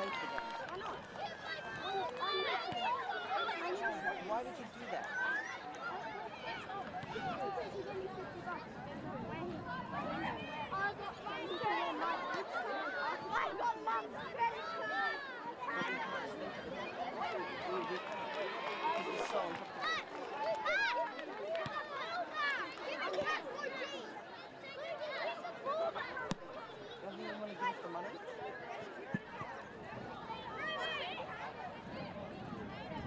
play for them. Why not? Why did you do that? I got mum's credit card. It's so uncomfortable. Don't you want to give us the money?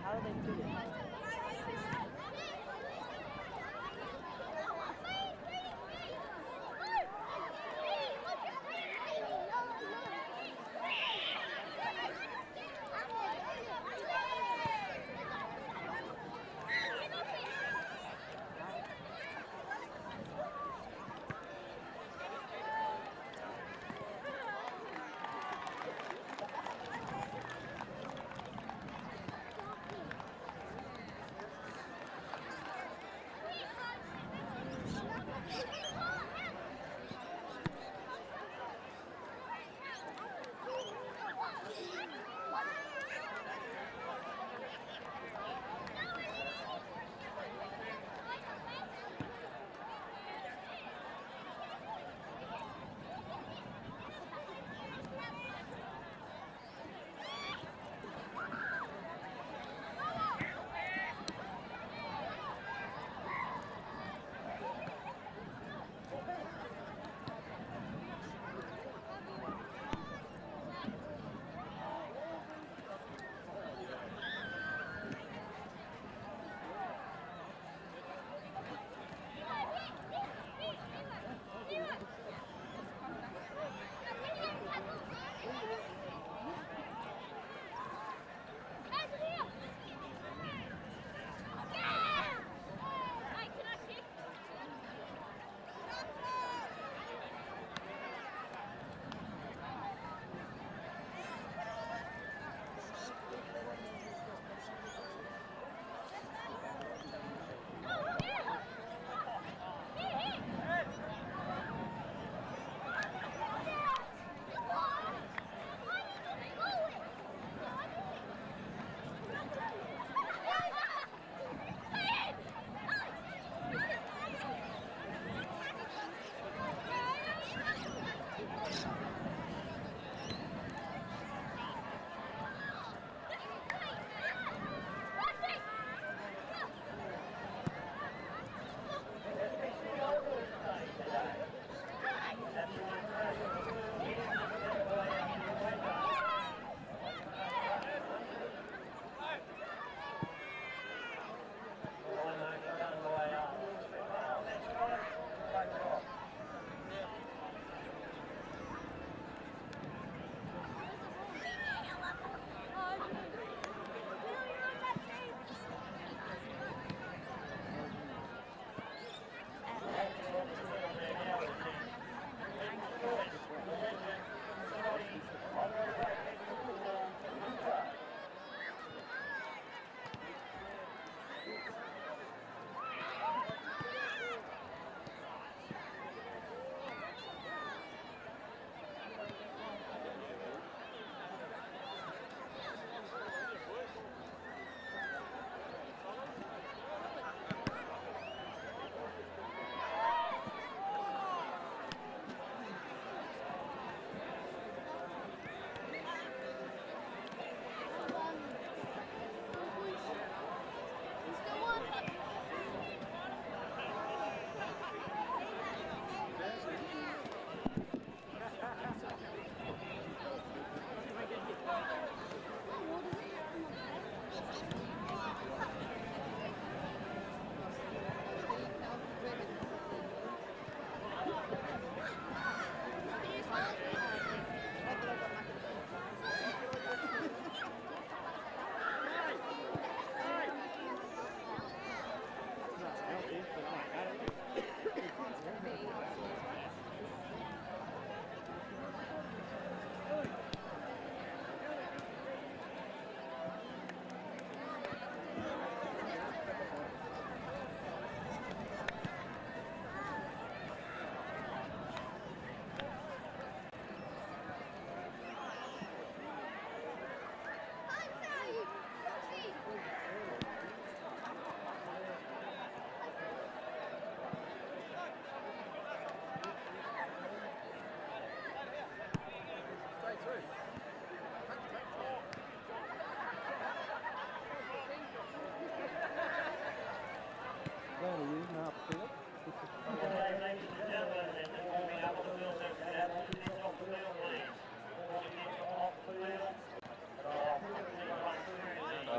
How do they do it?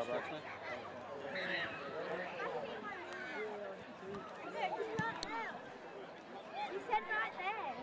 You said right there.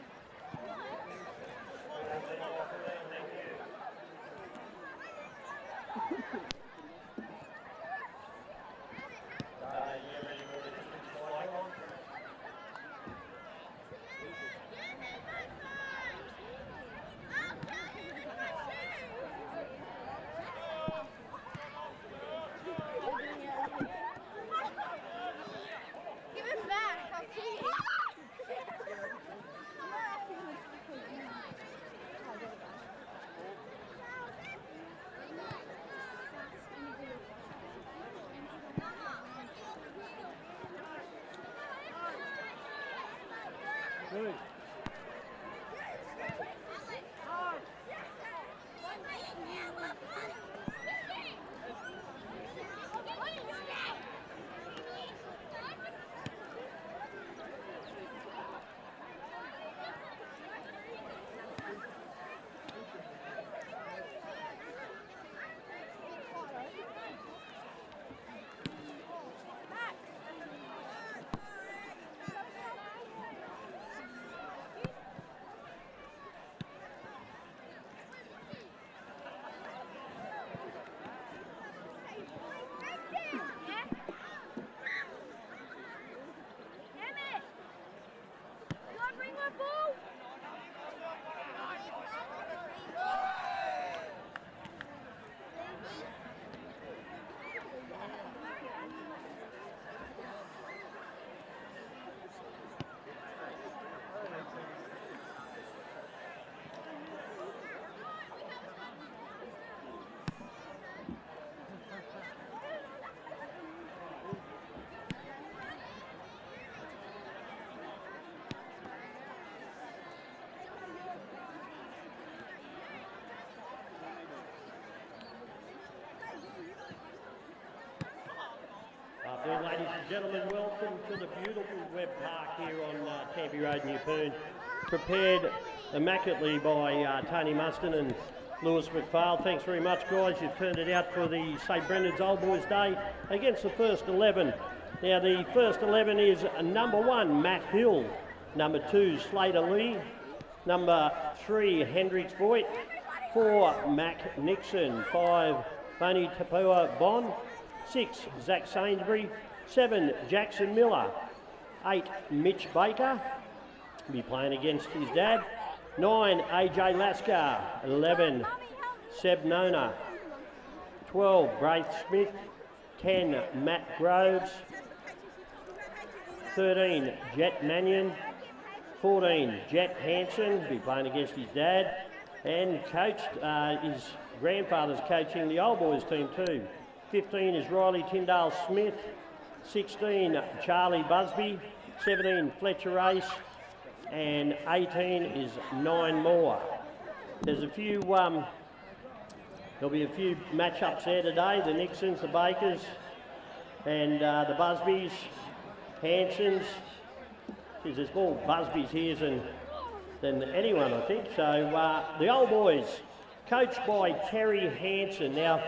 Give it back, I'll kill you. Good. Afternoon, ladies and gentlemen, welcome to the beautiful Webb Park here on Tampy Road, Newpoon. Prepared immaculately by Tony Muston and Lewis McPhail. Thanks very much, guys. You've turned it out for the St Brendan's Old Boys Day against the first 11. Now, the first 11 is number 1, Matt Hill. Number 2, Slater Lee. Number 3, Hendricks Voigt. 4, Mac Nixon. 5, Bonnie Tapua Bond. 6, Zach Sainsbury. 7, Jackson Miller. 8, Mitch Baker. Be playing against his dad. 9, AJ Lascar. 11, Seb Nona. 12, Braith Smith. 10, Matt Groves. 13, Jet Mannion. 14, Jet Hansen. Be playing against his dad. And coached, his grandfather's coaching the Old Boys team too. 15 is Riley Tyndale Smith. 16, Charlie Busby. 17, Fletcher Race. And 18 is 9 more. There's a few, there'll be a few matchups there today. The Nixons, the Bakers, and the Busbys, Hansons. Geez, there's more Busbys here than anyone, I think. So the Old Boys, coached by Terry Hansen. Now,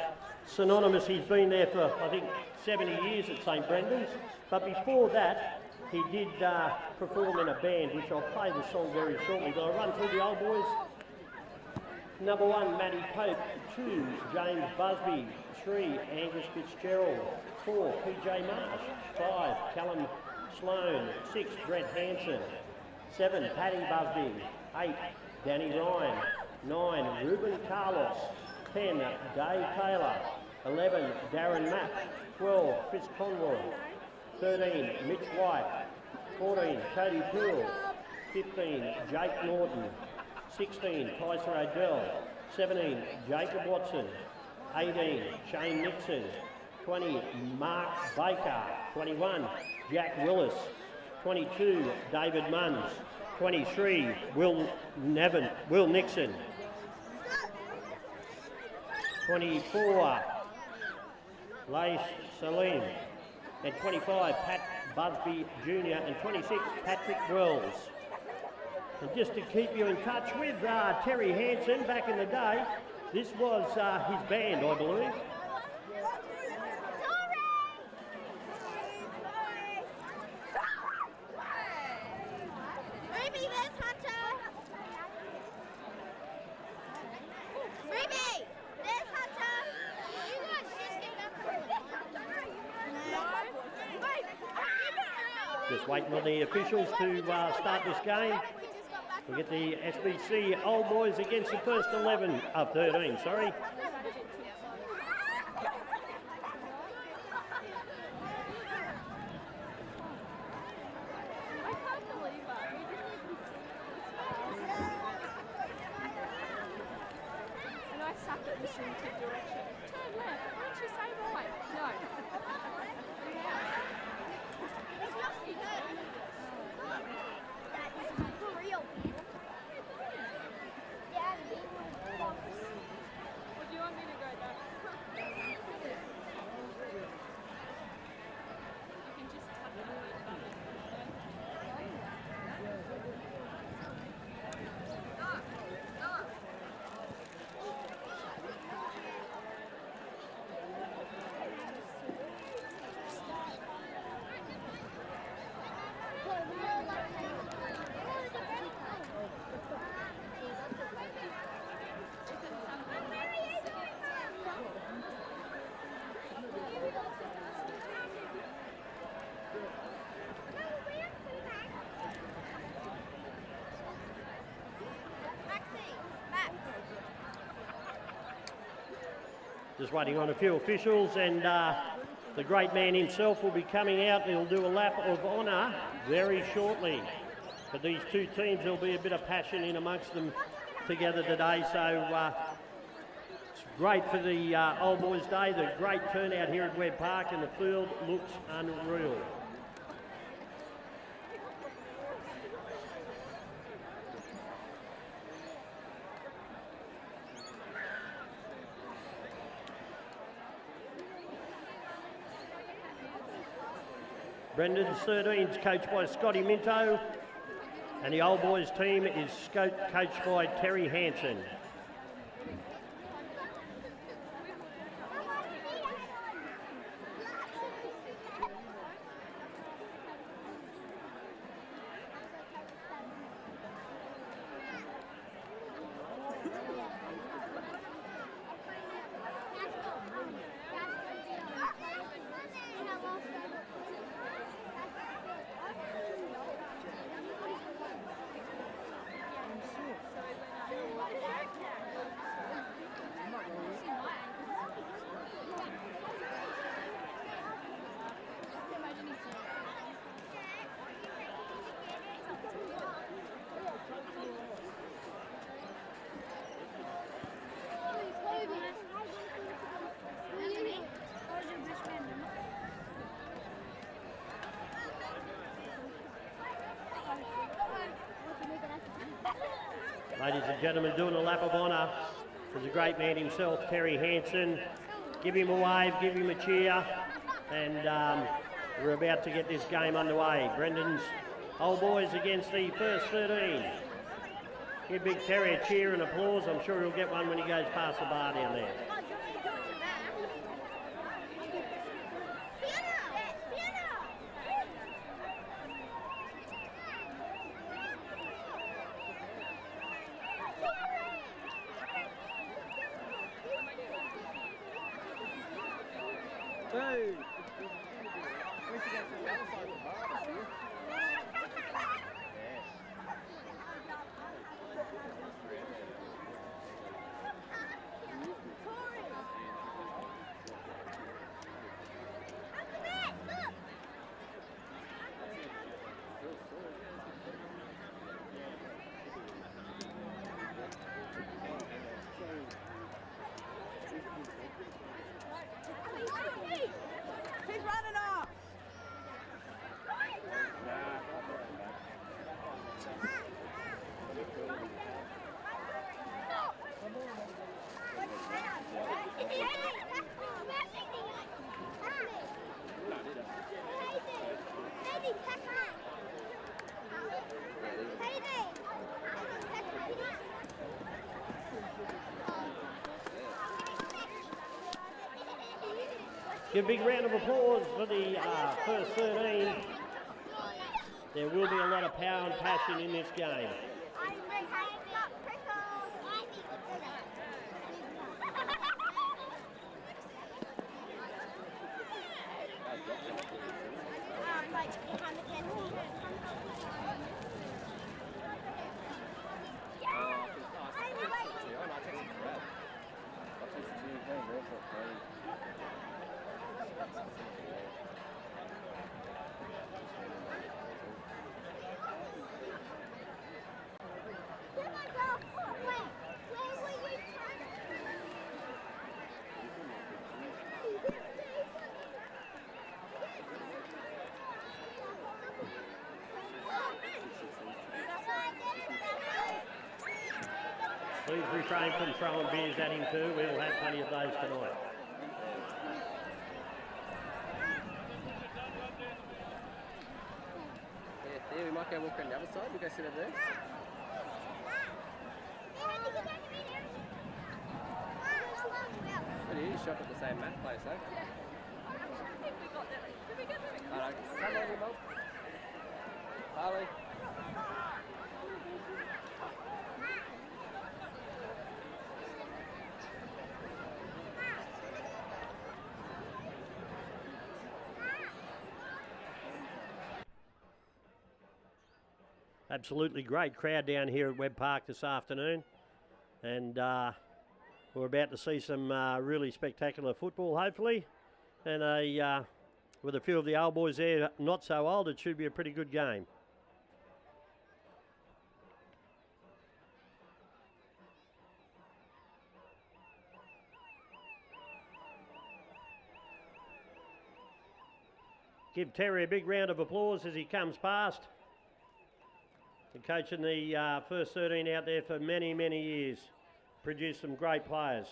synonymous, he's been there for, I think, 70 years at St Brendan's. But before that, he did perform in a band, which I'll play the song very shortly. But I'll run through the Old Boys. Number 1, Matty Pope. 2, James Busby. 3, Angus Fitzgerald. 4, PJ Marsh. 5, Callum Sloan. 6, Brett Hansen. 7, Paddy Busby. 8, Danny Ryan. 9, Ruben Carlos. 10, Dave Taylor. 11, Darren Mapp. 12, Chris Conroy. 13, Mitch White. 14, Cody Poole. 15, Jake Norton. 16, Tyson O'Dell. 17, Jacob Watson. 18, Shane Nixon. 20, Mark Baker. 21, Jack Willis. 22, David Munns. 23, Will Nixon. 24, Lace Salim. And 25, Pat Busby Jr. And 26, Patrick Wells. And just to keep you in touch with Terry Hansen back in the day, this was his band, I believe. Just waiting on the officials to start this game. We get the SBC Old Boys against the first 13, sorry. And I suck at listening to directions. Turn left. Why don't you say right? No. For real. Or do you want me to go there? You can just tap the button. Just waiting on a few officials, and the great man himself will be coming out. He'll do a lap of honour very shortly. For these two teams, there'll be a bit of passion in amongst them together today. So it's great for the Old Boys Day. The great turnout here at Webb Park, and the field looks unreal. Brendan's 13's coached by Scotty Minto, and the Old Boys team is coached by Terry Hanson. Ladies and gentlemen, doing a lap of honour is the great man himself, Terry Hanson. Give him a wave, give him a cheer, and we're about to get this game underway. Brendan's Old Boys against the first 13. Give Big Terry a cheer and applause. I'm sure he'll get one when he goes past the bar down there. Hey! Where's he going to the other side of the bar, see? He's running off. Give a big round of applause for the first 13. There will be a lot of power and passion in this game. Like behind the pen. Please refrain from throwing beers at him too. We'll have plenty of those tonight. Yeah, Theo, we might go walk around the other side. We'll go sit over there. But you shop at the same mat place, eh? I think we got there. Did we get there? Alright, come on, you mum. Harley. Absolutely great crowd down here at Webb Park this afternoon, and we're about to see some really spectacular football, hopefully, and with a few of the old boys there not so old, it should be a pretty good game. Give Terry a big round of applause as he comes past. Coaching the first 13 out there for many, many years. Produced some great players.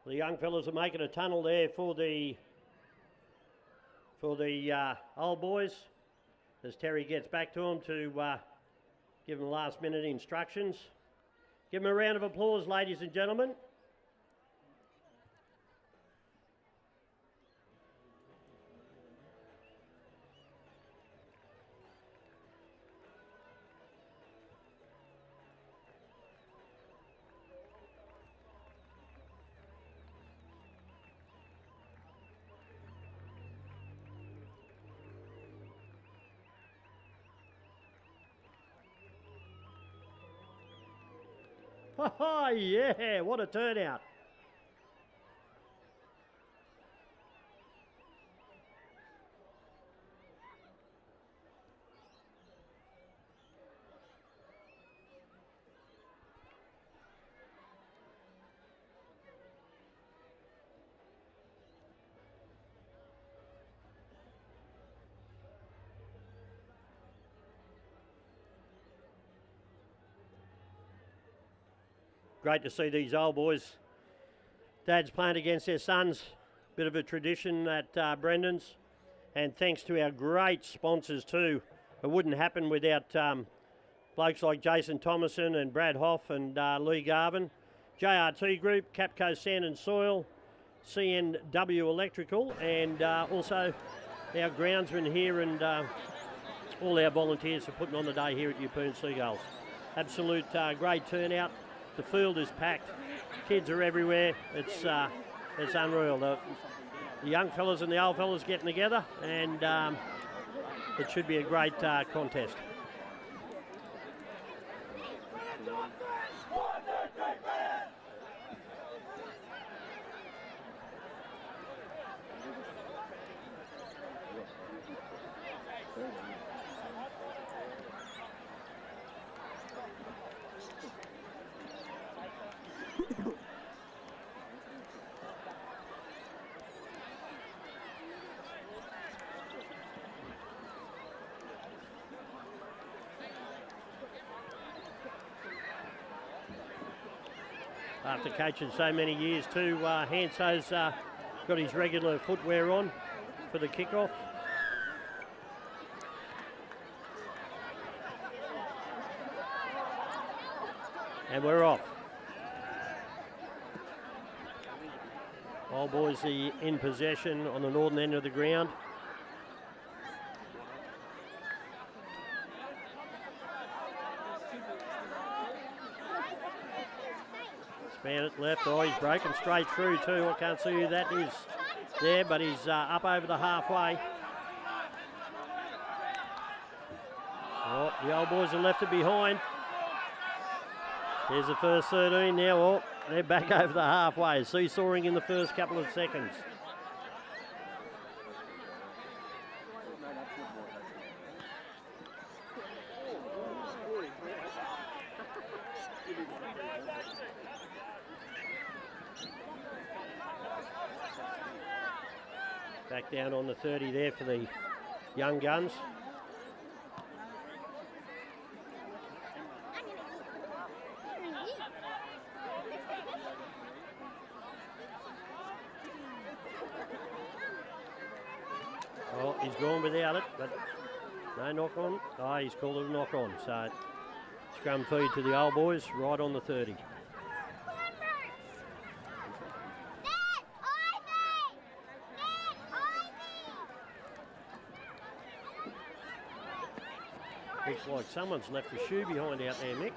The young fellas are making a tunnel there for the old boys as Terry gets back to them to give them last minute instructions. Give them a round of applause, ladies and gentlemen. Oh, yeah, what a turnout. Great to see these old boys. Dads playing against their sons. Bit of a tradition at Brendan's. And thanks to our great sponsors too. It wouldn't happen without blokes like Jason Thomason and Brad Hoff and Lee Garvin. JRT Group, Capco Sand and Soil, CNW Electrical, and also our groundsmen here and all our volunteers for putting on the day here at Yeppoon Seagulls. Absolute great turnout. The field is packed. Kids are everywhere. It's unreal. The young fellas and the old fellas getting together, and it should be a great contest. After coaching so many years too, Hanso's got his regular footwear on for the kickoff. And we're off. Old boys in possession on the northern end of the ground. Span it left. Oh, he's broken straight through too. I can't see who that is there, but he's up over the halfway. Oh, the old boys are left it behind. Here's the first 13 now. Oh, they're back over the halfway. Seesawing in the first couple of seconds. Back down on the 30 there for the young guns. Oh, he's gone without it, but no knock on. Oh, he's called it a knock on. So scrum feed to the Old Boys right on the 30. Looks like someone's left a shoe behind out there, Mick.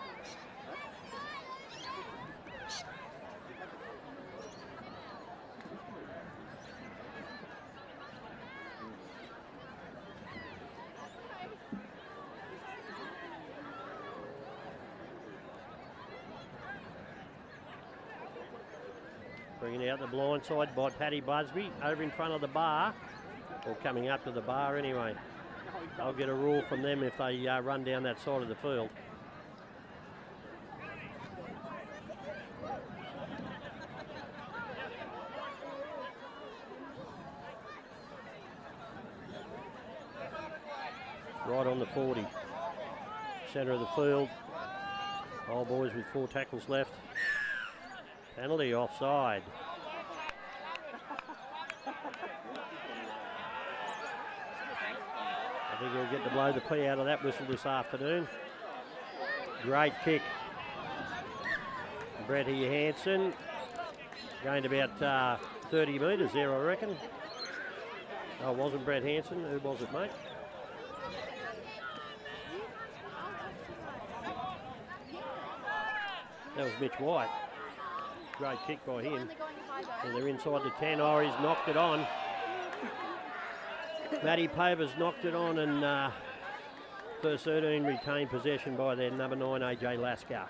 Bringing out the blind side by Paddy Busby over in front of the bar, or coming up to the bar anyway. I'll get a rule from them if they run down that side of the field. Right on the 40. Centre of the field. Old Boys with 4 tackles left. Penalty offside. I think he'll get to blow the pee out of that whistle this afternoon. Great kick. Bretty Hansen gained about 30 metres there, I reckon. Oh, it wasn't Brett Hansen. Who was it, mate? That was Mitch White. Great kick by him. And they're inside the 10. Oh, he's knocked it on. Matty Paver's knocked it on, and first 13 retained possession by their number 9, AJ Lasker.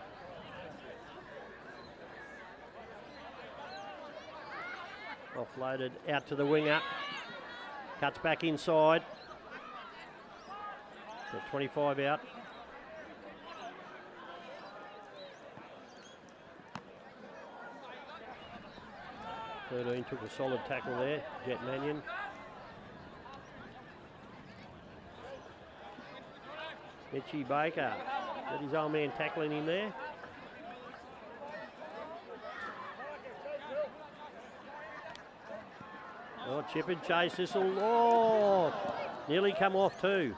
Offloaded out to the winger. Cuts back inside. Got 25 out. Took a solid tackle there, Jet Mannion. Mitchie Baker, got his old man tackling him there. Oh, chip and chase, this'll, oh, nearly come off too.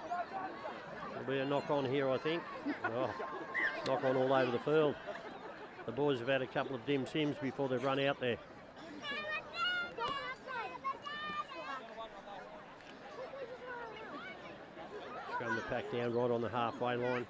There'll be a knock on here, I think. Oh, knock on all over the field. The boys have had a couple of dim sims before they've run out there. Scrum the pack down right on the halfway line.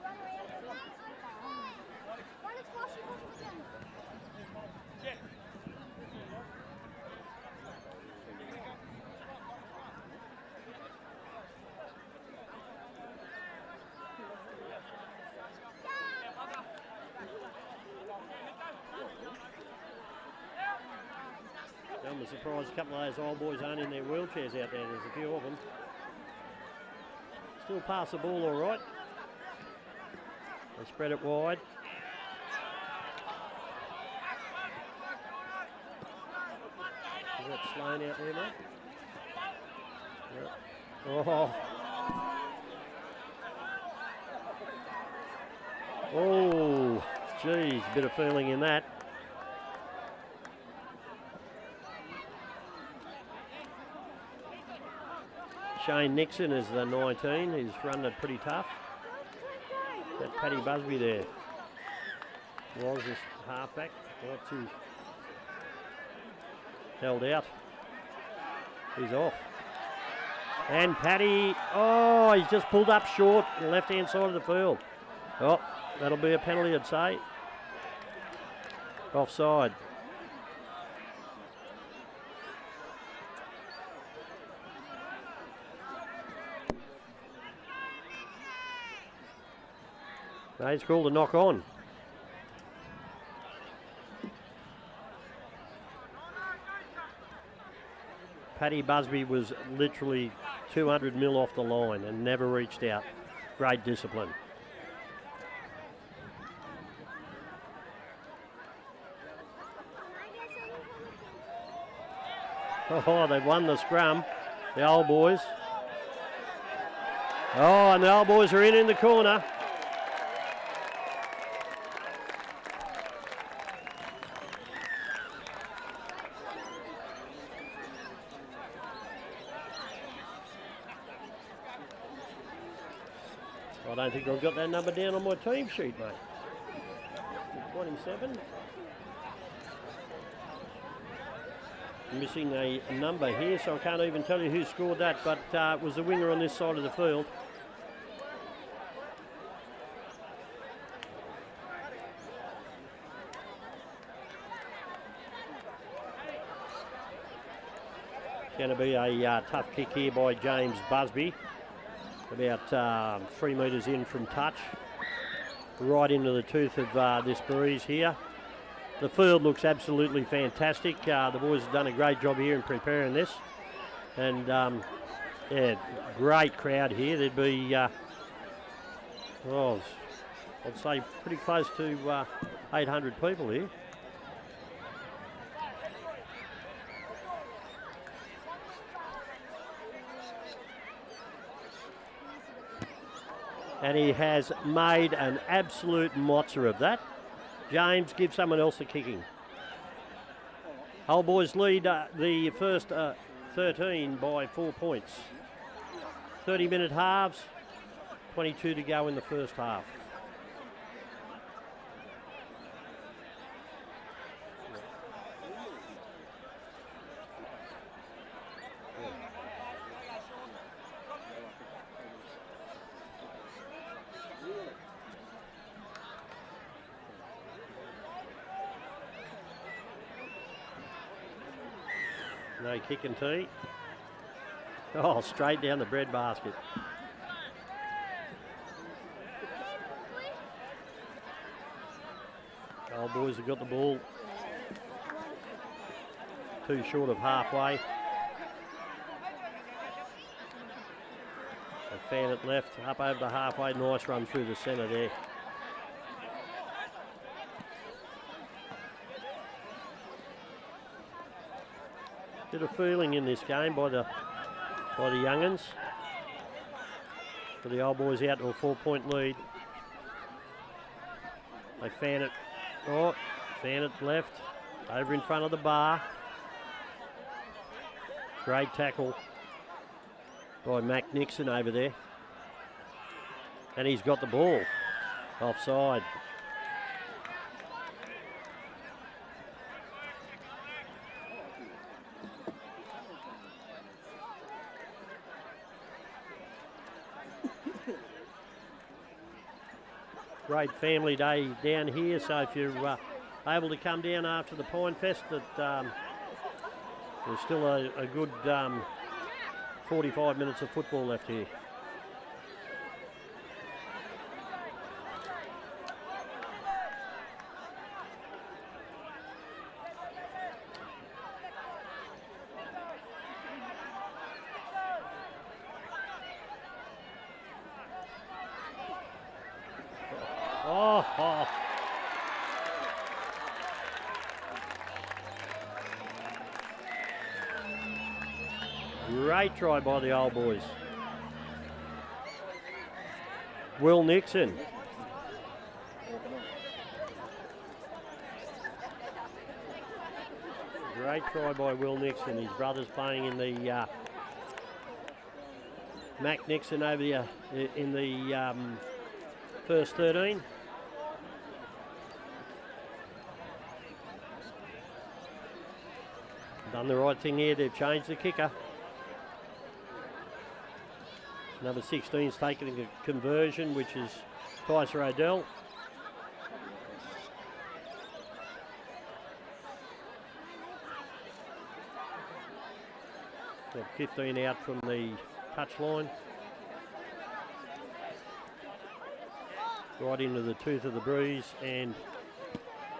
I'm surprised a couple of those Old Boys aren't in their wheelchairs out there. There's a few of them. Still pass the ball all right. They spread it wide. Is that Sloan out there, mate? Yep. Oh. Oh, geez, a bit of feeling in that. Shane Nixon is the 19. He's run it pretty tough. That Paddy Busby there. Was this halfback. What's he held out? He's off. And Paddy, oh, he's just pulled up short, the left-hand side of the field. Oh, that'll be a penalty, I'd say. Offside. No, it's called a knock on. Paddy Busby was literally 200 mil off the line and never reached out. Great discipline. Oh, they've won the scrum. The Old Boys. Oh, and the Old Boys are in the corner. I don't think I've got that number down on my team sheet, mate. 27. Missing a number here, so I can't even tell you who scored that, but it was the winger on this side of the field. Going to be a tough kick here by James Busby. About 3 metres in from touch. Right into the tooth of this breeze here. The field looks absolutely fantastic. The boys have done a great job here in preparing this. And yeah, great crowd here. There'd be, well, I'd say pretty close to 800 people here. And he has made an absolute mozza of that. James, give someone else a kicking. Old Boys lead the first 13 by 4 points. 30-minute halves, 22 to go in the first half. No kick and tee. Oh, straight down the bread basket. Old Boys have got the ball too short of halfway. They fan it left, up over the halfway. Nice run through the centre there. Bit of feeling in this game by the young'uns. For the Old Boys out to a 4-point lead. They fan it. Oh, fan it left. Over in front of the bar. Great tackle by Mac Nixon over there. And he's got the ball. Offside. Great family day down here, so if you're able to come down after the Pine Fest, there's still a good 45 minutes of football left here. Oh. Great try by the Old Boys. Will Nixon. Great try by Will Nixon. His brother's playing in the Mac Nixon over here in the first 13. Done the right thing here, they've changed the kicker. Number 16's taking a conversion, which is Tyser Odell. Got 15 out from the touchline. Right into the tooth of the breeze, and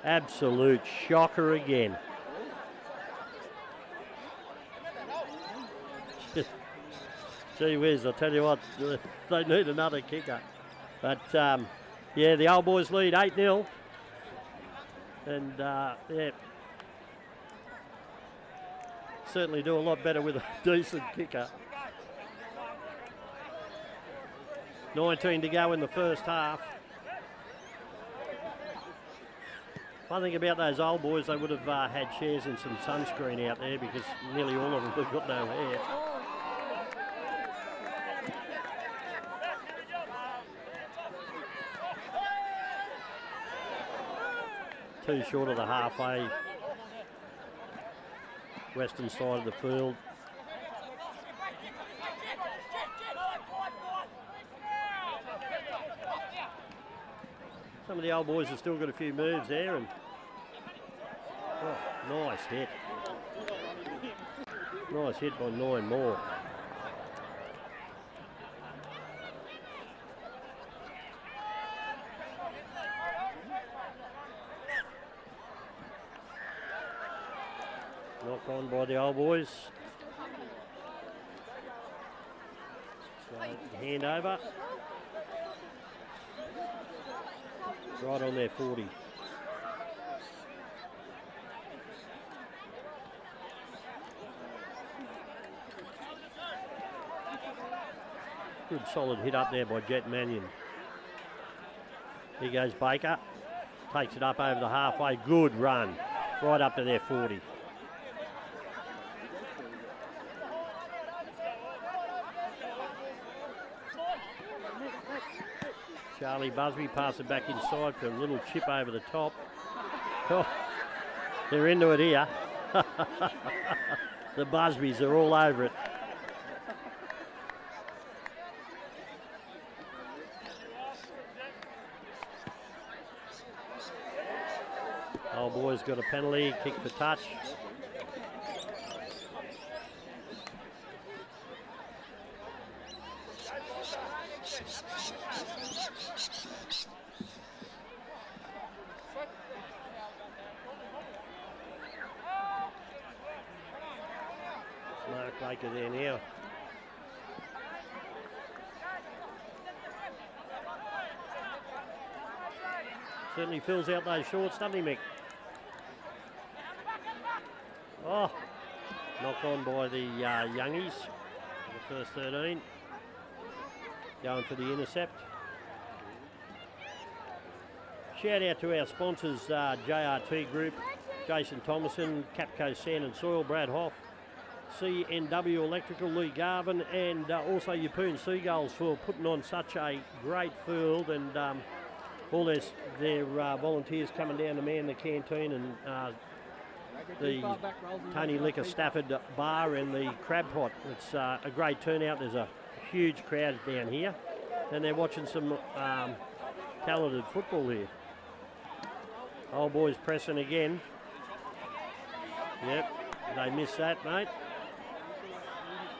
absolute shocker again. Gee whiz, I'll tell you what, they need another kicker. But yeah, the Old Boys lead 8-0. And yeah, certainly do a lot better with a decent kicker. 19 to go in the first half. One thing about those old boys, they would have had shares in some sunscreen out there because nearly all of them have got no hair. Too short of the halfway western side of the field. Some of the old boys have still got a few moves there, and oh, nice hit. Nice hit by 9 more. Knock on by the old boys. So, hand over. Right on their 40. Good solid hit up there by Jet Mannion. Here goes Baker. Takes it up over the halfway. Good run. Right up to their 40. Charlie Busby passes it back inside for a little chip over the top. Oh, they're into it here. The Busbys are all over it. Old boy's got a penalty, kick for touch. Mark Baker there now. Certainly fills out those shorts, doesn't he, Mick? Oh, knocked on by the youngies, the first 13. Going for the intercept. Shout out to our sponsors, JRT Group, Jason Thomason, Capco Sand and Soil, Brad Hoff, CNW Electrical, Lee Garvin, and also Yeppoon Seagulls for putting on such a great field, and all their volunteers coming down to man the canteen and the Tony Liquor Stafford Bar and the Crab Pot. It's a great turnout. There's a huge crowd down here, and they're watching some talented football here. Old boys pressing again. Yep, they missed that, mate.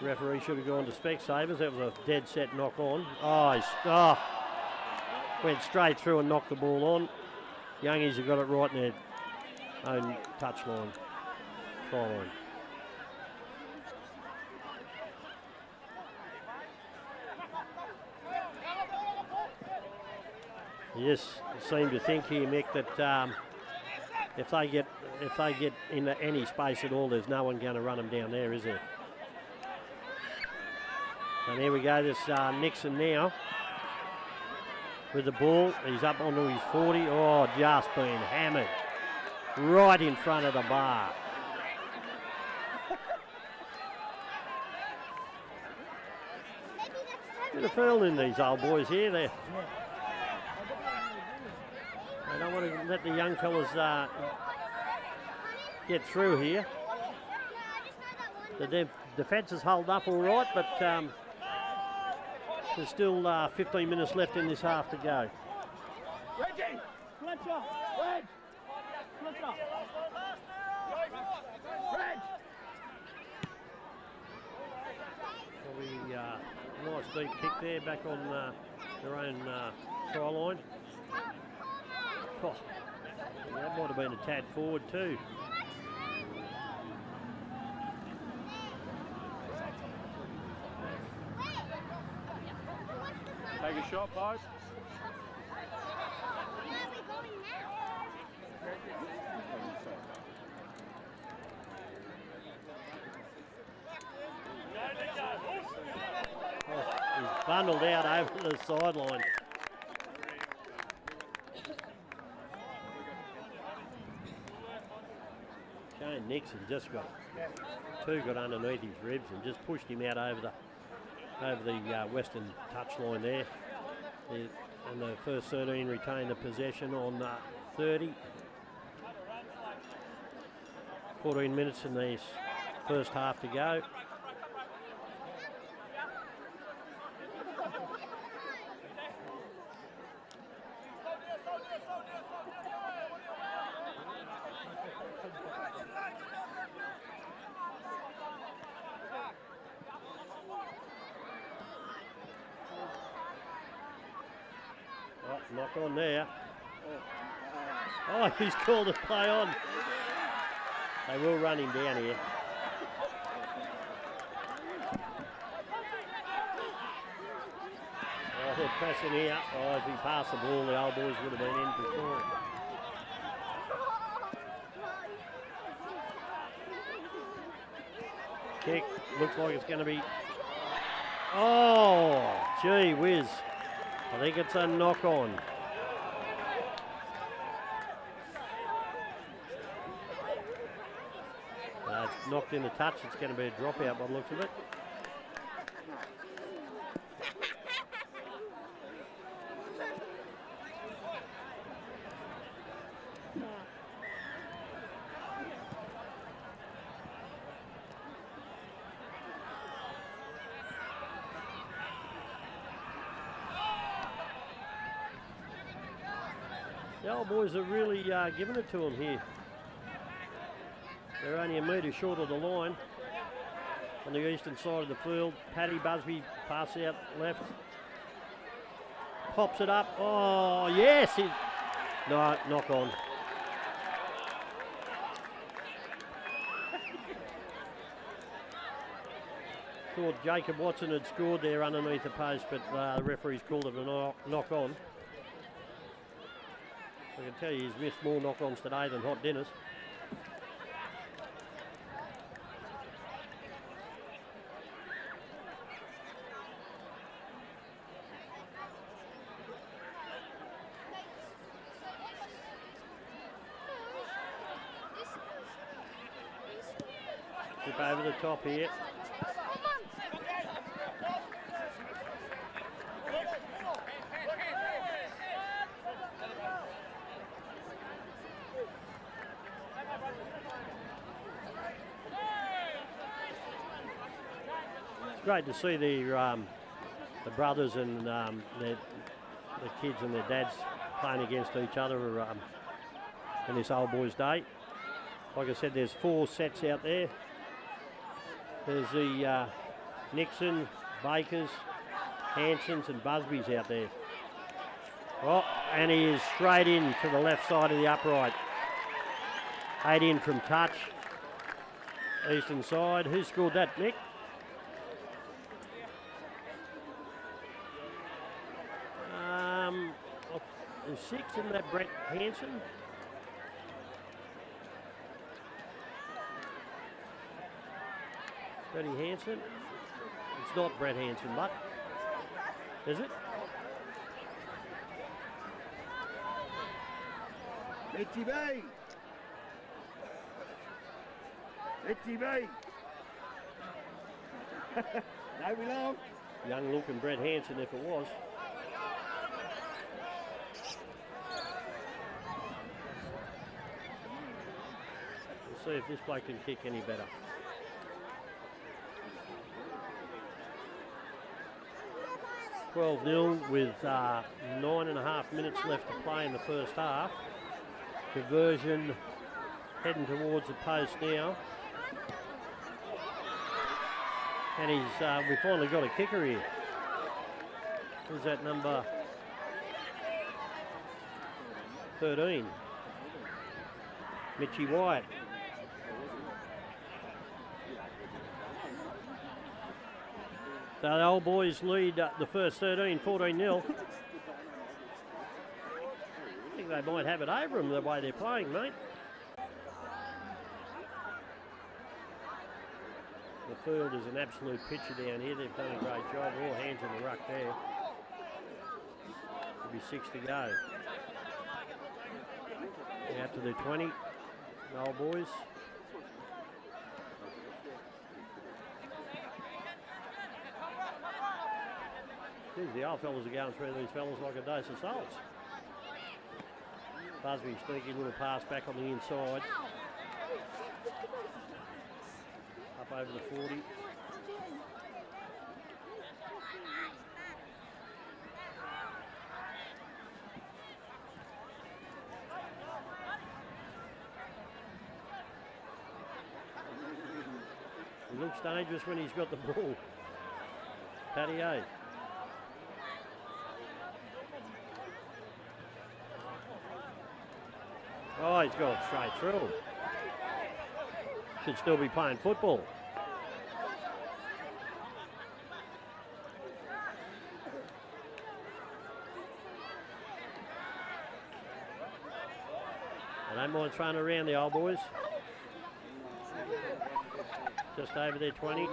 Referee should have gone to Specsavers. That was a dead set knock on. Oh, went straight through and knocked the ball on. Youngies have got it right in their own touchline. Try line. Yes, seem to think here, Mick, that if they get into any space at all, there's no one going to run them down there, is there? And here we go, this Nixon now with the ball. He's up onto his 40. Oh, just been hammered right in front of the bar. Bit of feel in these old boys here. They don't want to let the young fellas get through here. The defence is held up all right, but there's still 15 minutes left in this half to go. Reggie! Fletcher! Reg! Fletcher! Reg! Probably nice deep kick there back on their own try line. Oh, that might have been a tad forward too. Take a shot, boys. Oh, he's bundled out over the sideline. Shane Nixon just got underneath his ribs and just pushed him out over the western touchline there. And the first 13 retained the possession on 30. 14 minutes in the first half to go. Oh, knock on there. Oh, he's called a play on. They will run him down here. Oh, they're pressing here. Oh, if he passed the ball, the Old Boys would have been in for sure. Kick, looks like it's going to be... Oh, gee whiz. I think it's a knock on. It's knocked in the touch. It's going to be a dropout by the looks of it. The Old Boys are really giving it to them here. They're only a metre short of the line on the eastern side of the field. Paddy Busby pass out left. Pops it up. Oh, yes. No, knock on. Thought Jacob Watson had scored there underneath the post, but the referee's called it a knock on. I can tell you he's missed more knock-ons today than hot dinners. Tip over the top here. It's great to see the brothers and the kids and their dads playing against each other in this Old Boys Day. Like I said, there's 4 sets out there. There's the Nixon, Bakers, Hansons and Busbys out there. Oh, and he is straight in to the left side of the upright. 8 in from touch. Eastern side. Who scored that, Nick? There's 6 in that Brett Hanson. Freddie Hanson. It's not Brett Hanson, but is it? Itchy B. Itchy B. No, we long. Young looking Brett Hanson if it was. We'll see if this bloke can kick any better. (12-0) with 9.5 minutes left to play in the first half. Conversion heading towards the post now. And we finally got a kicker here. Who's that, number 13? Mitchie Wyatt. So the Old Boys lead the first 13, 14-0. I think they might have it over them the way they're playing, mate. The field is an absolute picture down here. They've done a great job. All hands in the ruck there. There'll be 6 to go. Out to the 20, the Old Boys. Geez, the old fellas are going through these fellas like a dose of salts. Busby, sneaky little pass back on the inside. Up over the 40. He looks dangerous when he's got the ball. Paddy A. Oh, he's gone straight through. Should still be playing football. I don't mind throwing around the Old Boys. Just over their 20.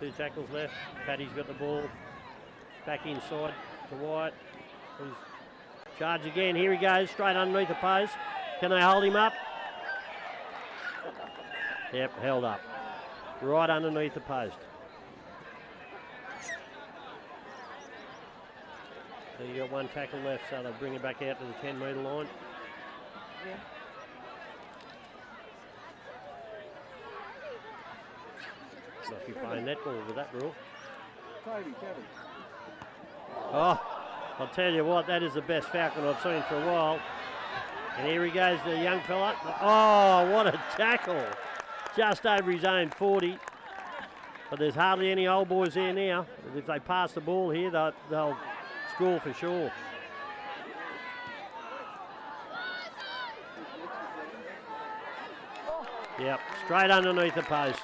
2 tackles left. Paddy's got the ball. Back inside to White. He's charge again. Here he goes. Straight underneath the post. Can they hold him up? Yep, held up. Right underneath the post. So you got 1 tackle left, so they'll bring it back out to the 10-metre line. Yeah. Must be playing netball with that rule. Kevin. Oh, I'll tell you what, that is the best Falcon I've seen for a while. And here he goes, the young fella. Oh, what a tackle. Just over his own 40. But there's hardly any Old Boys there now. If they pass the ball here, they'll score for sure. Yep, straight underneath the post.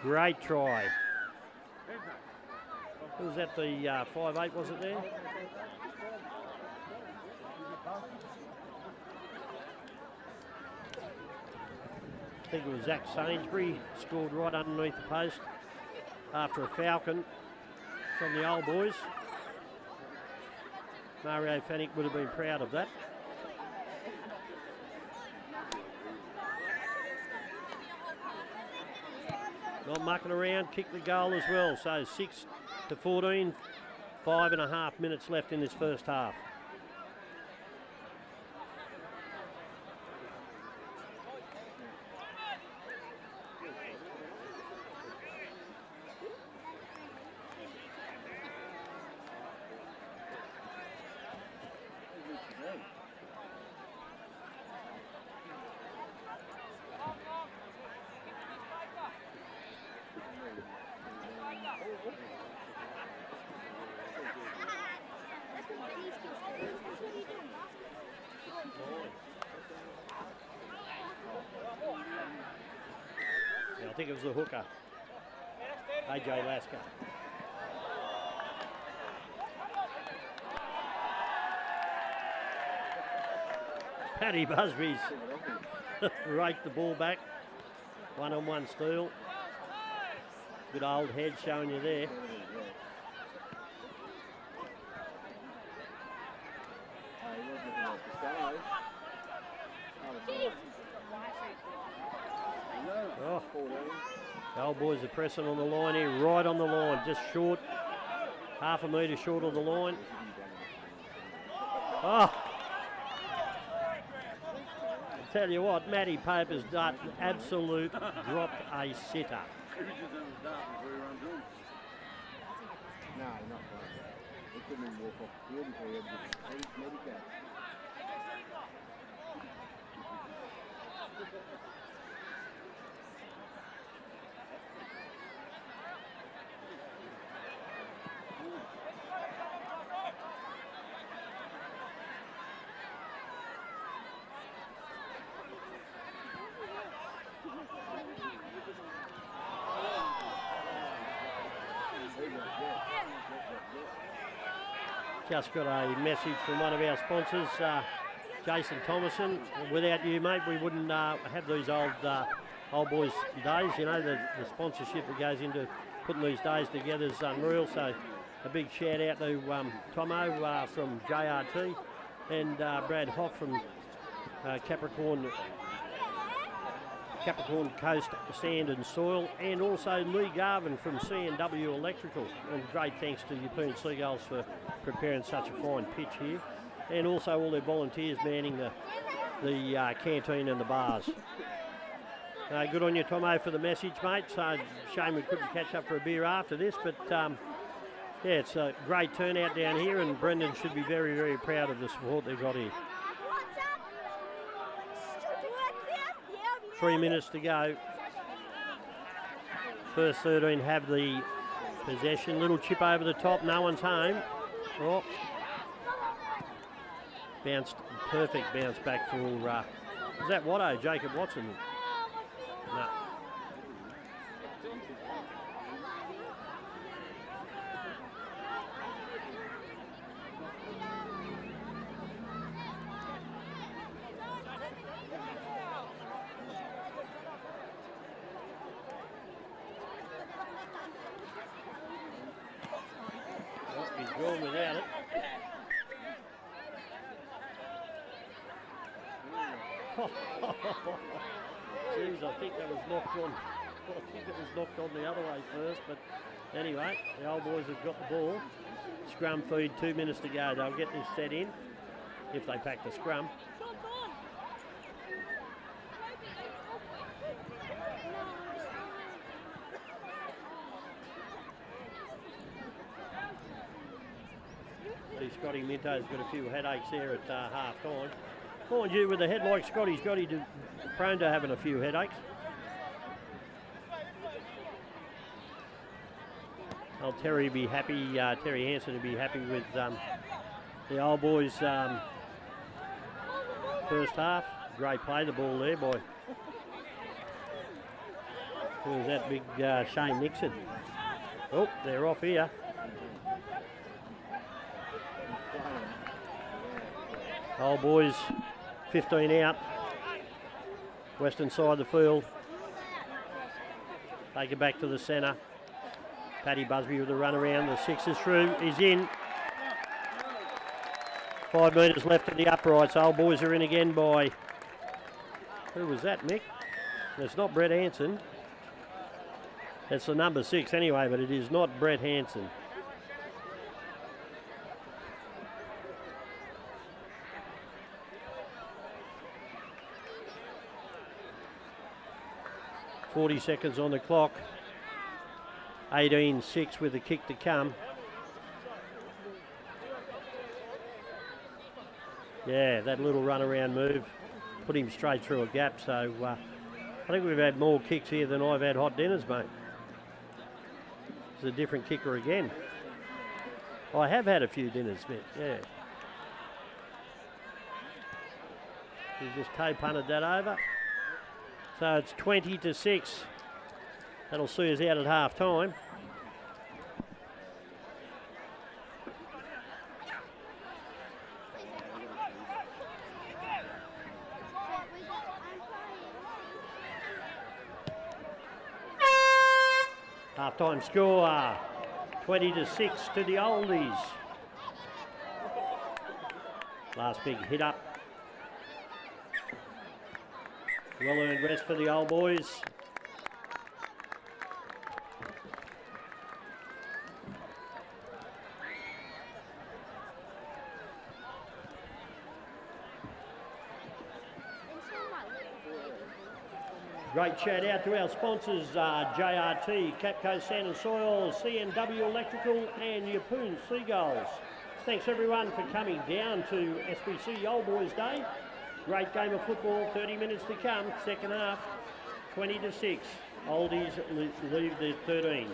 Great try. Was that the 5'8", was it there? I think it was Zach Sainsbury, scored right underneath the post after a Falcon from the Old Boys. Mario Fennick would have been proud of that. Not mucking around, kick the goal as well. So 6 to 14, 5.5 minutes left in this first half. Yeah, I think it was the hooker, AJ Lasker. Paddy Busby's raked the ball back. 1-on-1 steal. Good old head showing you there. Oh, the Old Boys are pressing on the line here, right on the line, just short, half a metre short of the line. Oh, I tell you what, Matty Paper's done absolute dropped a sitter. No, not quite. He couldn't even walk off the field before he had to medicate. Just got a message from one of our sponsors, Jason Thomason. Without you, mate, we wouldn't have these old boys days. You know, the sponsorship that goes into putting these days together is unreal. So a big shout out to Tomo from JRT and Brad Hoff from Capricorn Coast Sand and Soil, and also Lee Garvin from C&W Electrical. And great thanks to Yeppoon Seagulls for preparing such a fine pitch here, and also all their volunteers manning the canteen and the bars. Good on you, Tomo, for the message, mate. So shame we couldn't catch up for a beer after this, but yeah, it's a great turnout down here, and Brendan should be very, very proud of the support they've got here. 3 minutes to go. First 13 have the possession. Little chip over the top. No one's home. Oh. Perfect bounce back for, is that Watto? Jacob Watson? No. He's gone without it. Jeez, I think that was knocked on. I think it was knocked on the other way first, but anyway, the old boys have got the ball. Scrum feed, 2 minutes to go. They'll get this set in if they pack the scrum. Scotty Minto's got a few headaches there at half time. Mind you, with a head like Scotty's got, he's prone to having a few headaches. Old Terry be happy, Terry Hansen would be happy with the old boys first half. Great play, the ball there by, who was that big Shane Nixon? Oh, they're off here. Old boys, 15 out. Western side of the field. Take it back to the centre. Paddy Busby with the run around. The 6 is through. He's in. 5 metres left of the uprights. Old boys are in again by... Who was that, Mick? It's not Brett Hansen. It's the number 6 anyway, but it is not Brett Hansen. .40 seconds on the clock. 18-6 with the kick to come. Yeah, that little run around move put him straight through a gap. So I think we've had more kicks here than I've had hot dinners, mate. It's a different kicker again. I have had a few dinners, Mick, yeah. He just toe punted that over. So it's 20-6. That'll see us out at half time. Half time score 20-6 to the oldies. Last big hit up. Well earned rest for the old boys. Great shout out to our sponsors, JRT, Capco Sand and Soil, C&W Electrical and Yeppoon Seagulls. Thanks everyone for coming down to SBC Old Boys Day. Great game of football, 30 minutes to come, second half, 20-6. Oldies leave the 13.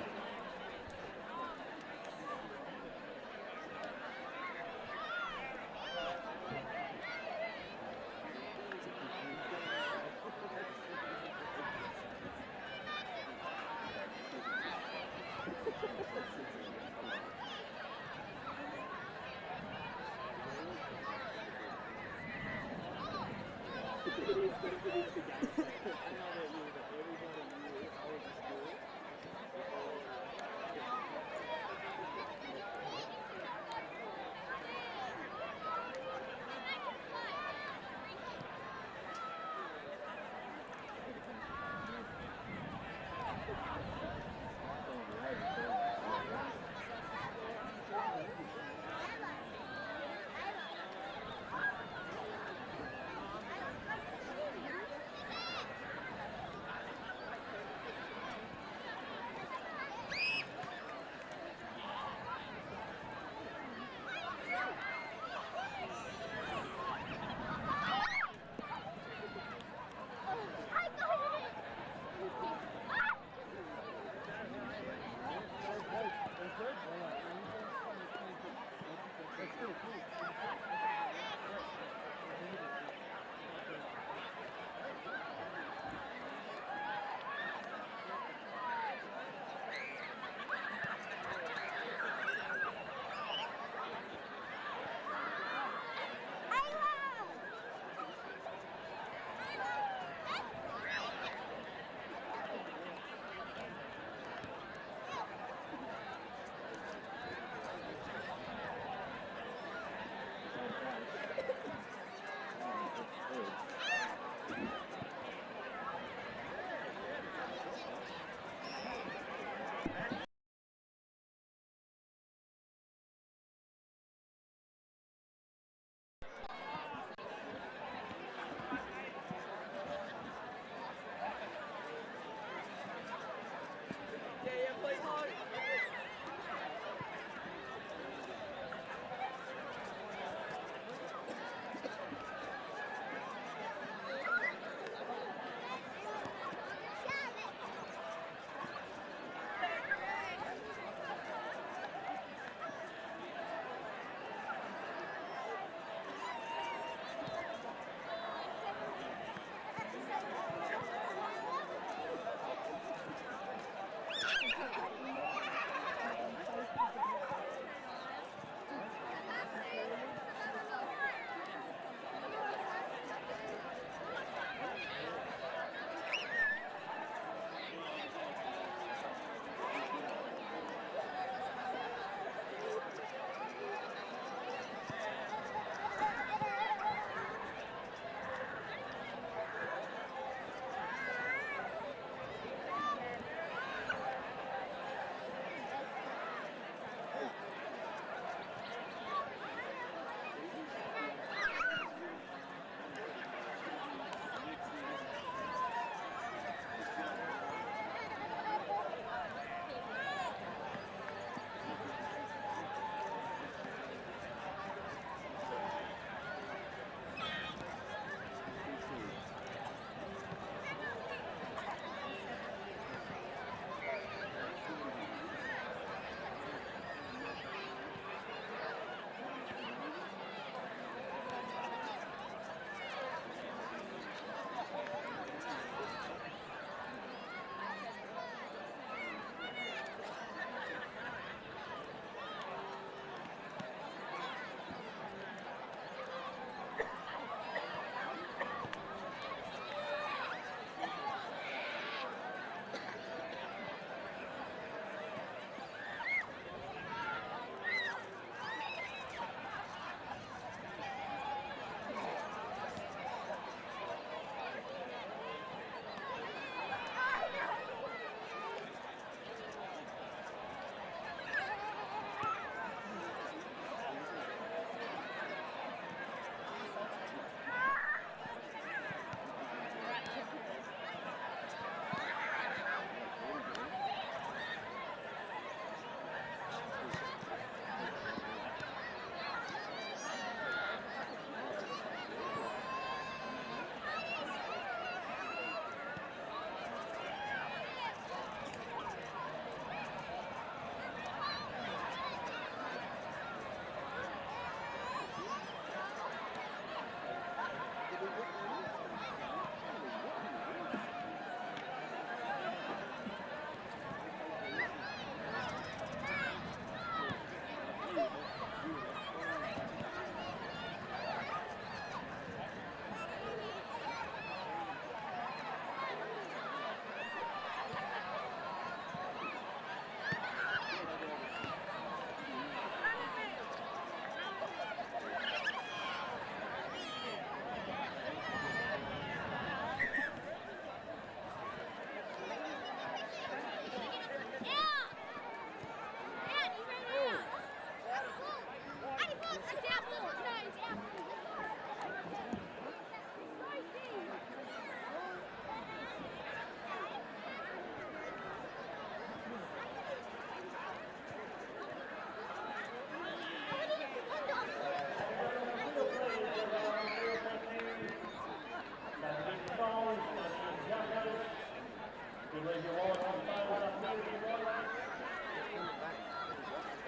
leave your wallet on the phone up here, your wallet.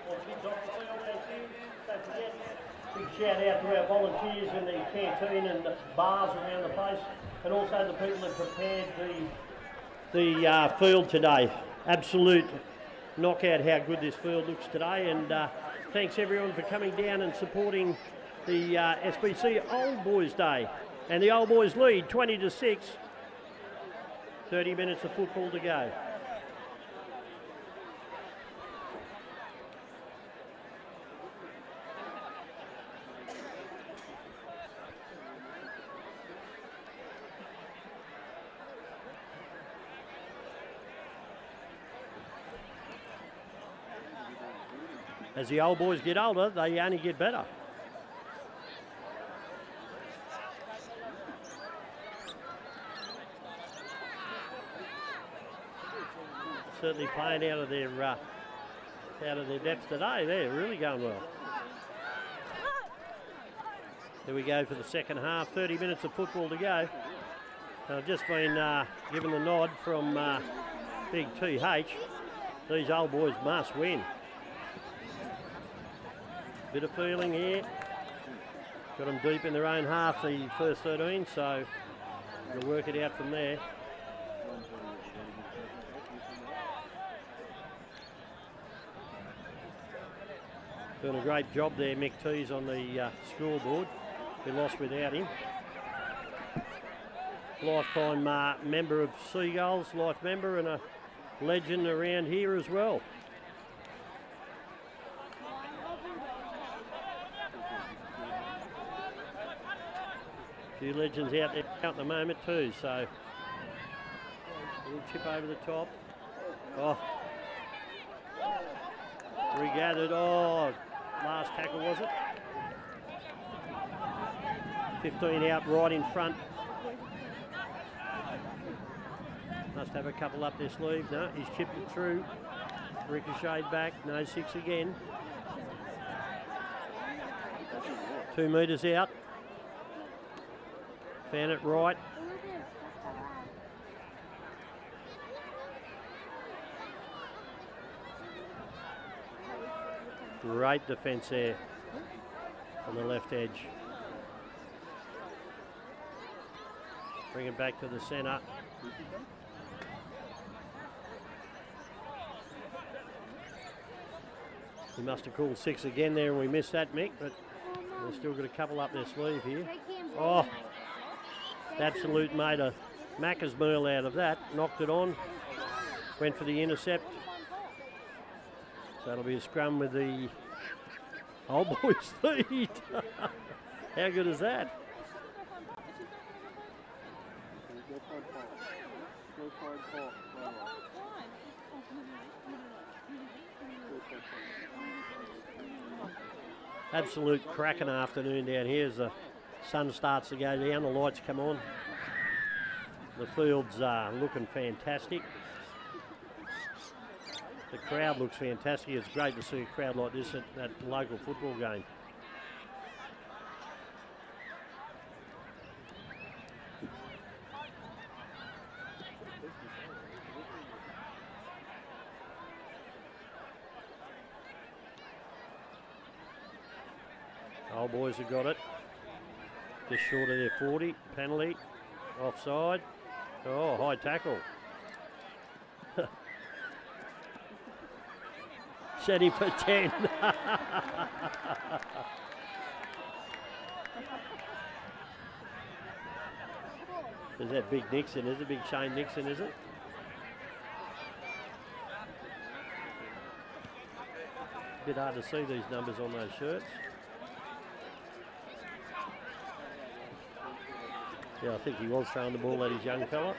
All kids off the field, thank you. Don't forget, big shout out to our volunteers in the canteen and the bars around the place, and also the people that prepared the field today. Absolute knockout how good this field looks today, and thanks everyone for coming down and supporting the SBC Old Boys Day. And the Old Boys lead 20-6. 30 minutes of football to go. As the old boys get older, they only get better. Certainly playing out of their depth today. They're really going well. Here we go for the second half. 30 minutes of football to go. I've just been given the nod from Big TH. These old boys must win. Bit of feeling here. Got them deep in their own half, the first 13, so we'll work it out from there. Doing a great job there, Mick T's on the scoreboard. We lost without him. Lifetime member of Seagulls, life member, and a legend around here as well. A few legends out there at the moment too, so a little chip over the top. Oh, regathered. Oh, last tackle was it? 15 out right in front. Must have a couple up their sleeve. No, he's chipped it through. Ricocheted back. No, 6 again. 2 metres out. Found it right. Great defence there on the left edge. Bring it back to the centre. We must have called 6 again there and we missed that, Mick, but they've still got a couple up their sleeve here. Oh, absolute made a Macca's meal out of that. Knocked it on. Went for the intercept. So that'll be a scrum with the Old Boys lead. How good is that? Absolute cracking afternoon down here as the sun starts to go down, the lights come on. The field's looking fantastic. The crowd looks fantastic. It's great to see a crowd like this at that local football game. Old Boys have got it. Just short of their 40. Penalty. Offside. Oh, high tackle. Set him for 10. Is that Big Nixon? Is it Big Shane Nixon, is it? A bit hard to see these numbers on those shirts. Yeah, I think he was throwing the ball at his young fella.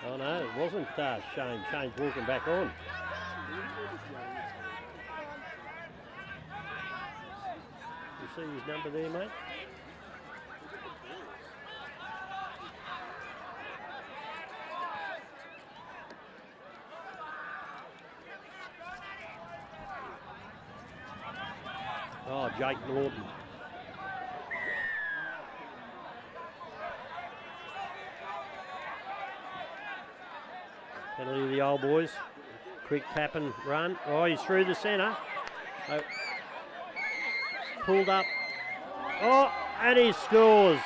Oh no, it wasn't Shane. Shane's walking back on. You see his number there, mate? Oh, Jake Norton. Penalty of the Old Boys. Quick tap and run. Oh, he's through the centre. Oh. Pulled up. Oh, and he scores.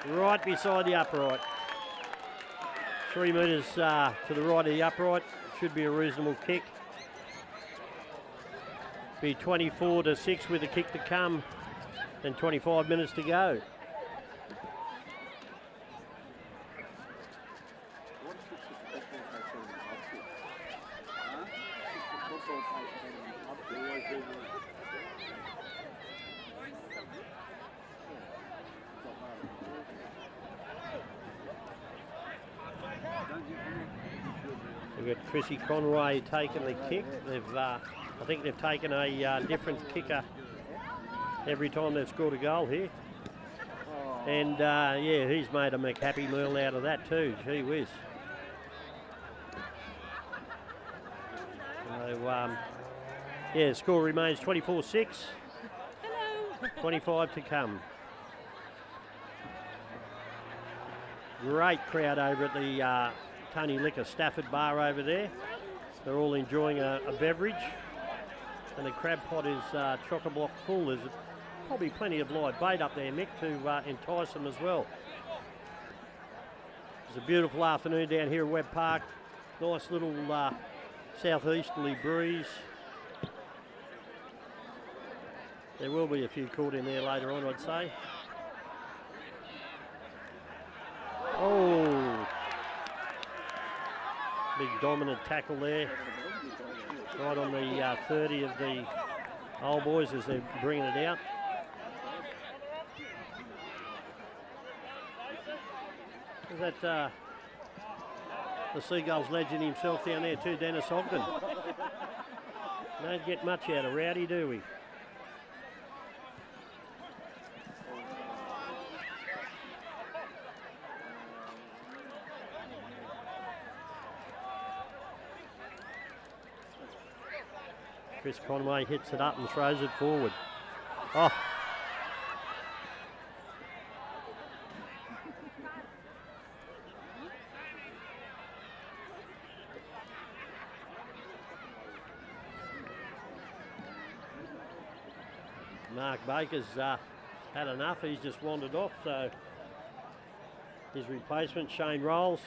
Right beside the upright. 3 metres to the right of the upright. Should be a reasonable kick. Be 24-6 with the kick to come and 25 minutes to go. We've got Chrissy Conway taking the kick. I think they've taken a different kicker every time they've scored a goal here. And yeah, he's made a McHappy meal out of that too. Gee whiz. So, yeah, score remains 24-6. 25 to come. Great crowd over at the Tony Liquor Stafford bar over there. They're all enjoying a beverage. And the crab pot is chock-a-block full. There's probably plenty of live bait up there, Mick, to entice them as well. It's a beautiful afternoon down here at Webb Park. Nice little southeasterly breeze. There will be a few caught in there later on, I'd say. Oh, big dominant tackle there. Right on the 30 of the Old Boys as they're bringing it out. Is that the Seagulls legend himself down there too, Dennis Ogden? Don't get much out of Rowdy, do we? Chris Conway hits it up and throws it forward. Oh. Mark Baker's had enough. He's just wandered off. So his replacement, Shane Rolls.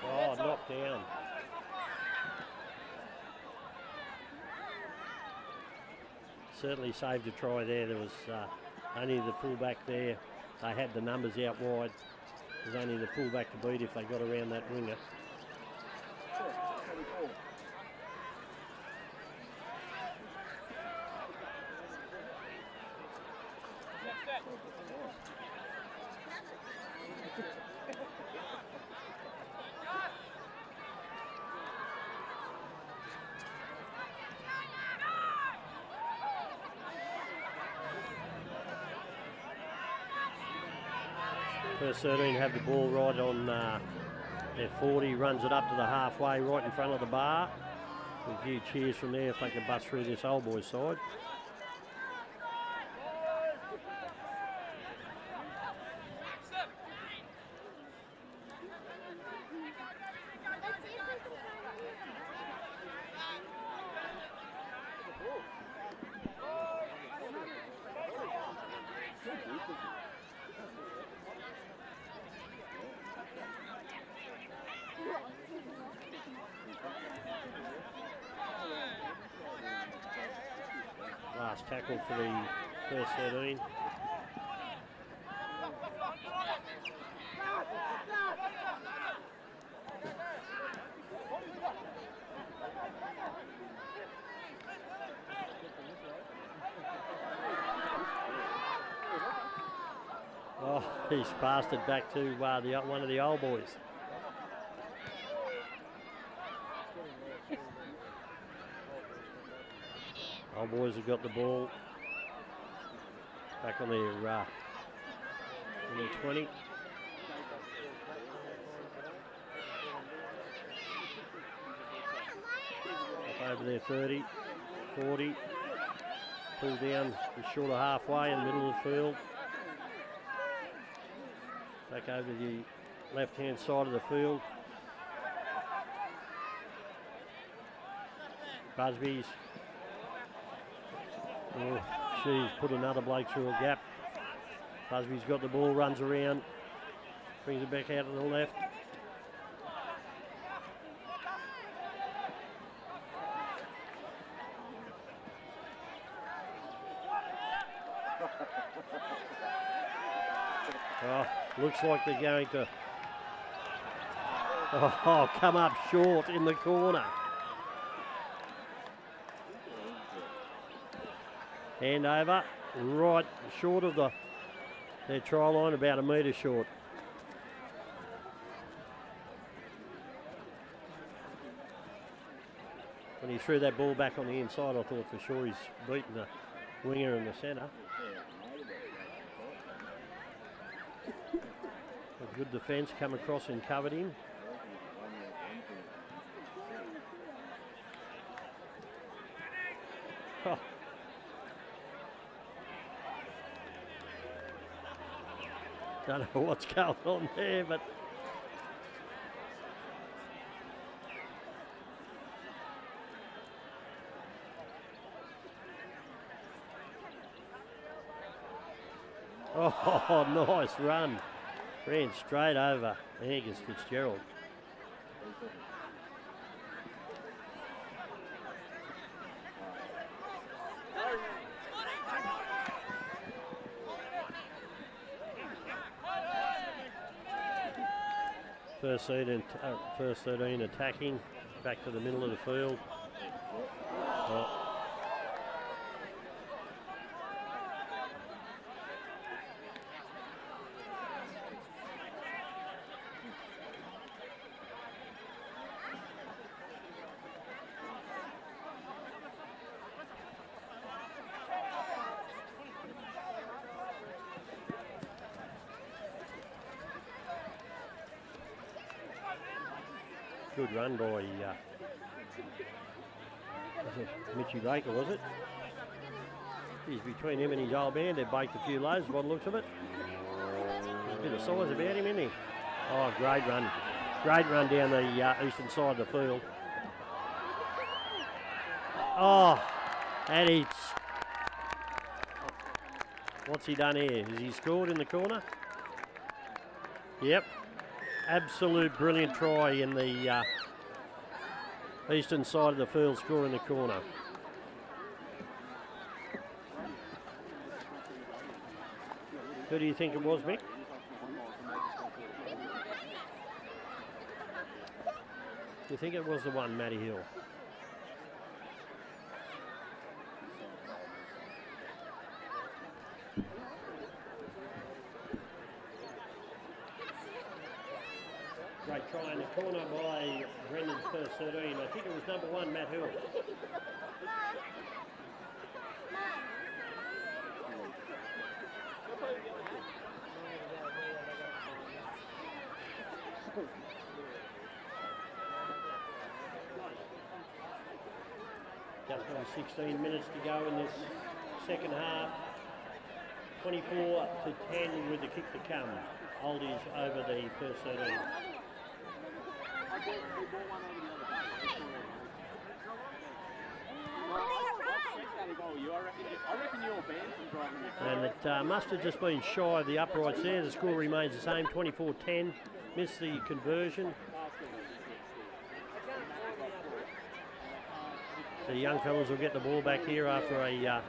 Oh, knocked down. Certainly saved a try there. There was only the fullback there. They had the numbers out wide. There's only the fullback to beat if they got around that winger. First 13 have the ball right on their 40, runs it up to the halfway, right in front of the bar. A few cheers from there if they can bust through this Old Boys side. tackle for the first 13. Oh, he's passed it back to one of the old boys. Old boys have got the ball back on their 20. Up over their 30, 40. Pull down the shorter halfway in the middle of the field. Back over the left-hand side of the field. Busby's. Oh, she's put another bloke through a gap. Busby's got the ball, runs around, brings it back out to the left. Oh, looks like they're going to come up short in the corner. Hand over, right short of their try line, about a metre short. When he threw that ball back on the inside, I thought for sure he's beaten the winger in the centre. A good defence, come across and covered him. Oh. Don't know what's going on there, but oh, nice run. Ran straight over Angus Fitzgerald. First 13 attacking, back to the middle of the field. Oh. Good run by Mitchy Baker, was it? He's between him and his old man. They've baked a few loads by the looks of it. There's a bit of size about him, isn't he? Oh, great run. Great run down the eastern side of the field. Oh, and it's... What's he done here? Has he scored in the corner? Yep. Absolute brilliant try in the eastern side of the field, score in the corner. Who do you think it was, Mick? You think it was the one, Matty Hill? Great try in the corner by Brendan's first 13. I think it was number 1, Matt Hill. Just under 16 minutes to go in this second half. 24 to 10 with the kick to come. Oldies over the first 13. And it must have just been shy of the uprights there. The score remains the same, 24-10. Missed the conversion. The young fellas will get the ball back here after a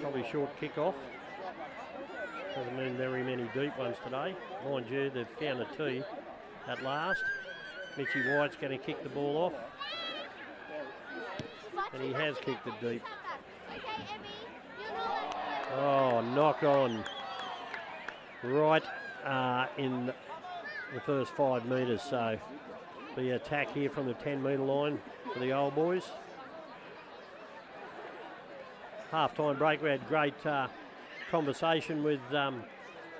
Probably short kick-off. Doesn't mean very many deep ones today. Mind you, they've found a tee at last. Mitchy White's going to kick the ball off. And he has kicked it deep. Oh, knock on. Right in the first 5 metres. So the attack here from the 10-metre line for the Old Boys. Half-time break, we had great conversation with the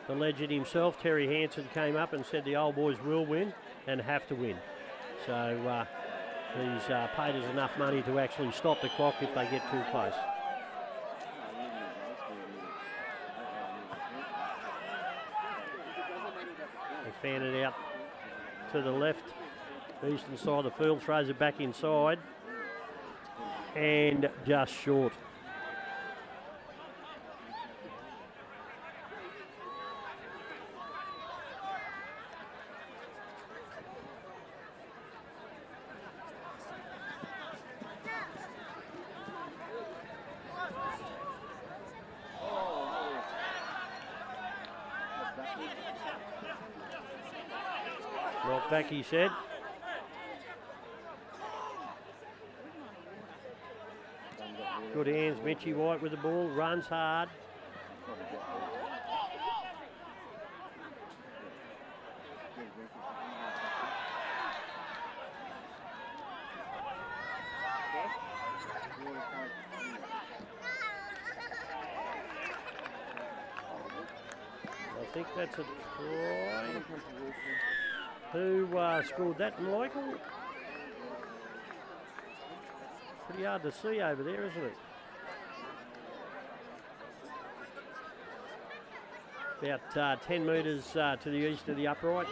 legend himself. Terry Hansen came up and said the Old Boys will win and have to win. So he's paid us enough money to actually stop the clock if they get too close. They fan it out to the left, eastern side of the field, throws it back inside and just short. Knocked back, he said. Good hands, Mitchy White with the ball, runs hard. I think that's a try. Who scored that, Michael? Pretty hard to see over there, isn't it? About 10 metres to the east of the upright.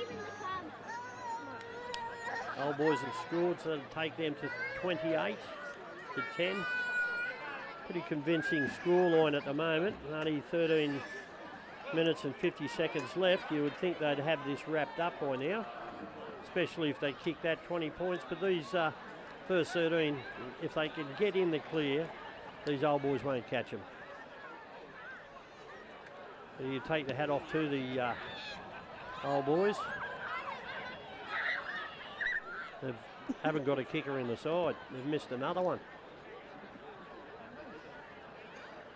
Old Boys have scored, so it'll take them to 28 to 10. Pretty convincing scoreline at the moment. Only 13 minutes and 50 seconds left. You would think they'd have this wrapped up by now, especially if they kick that 20 points. But these first 13, if they can get in the clear, these Old Boys won't catch them. So you take the hat off to the Old Boys. They haven't got a kicker in the side. They've missed another one.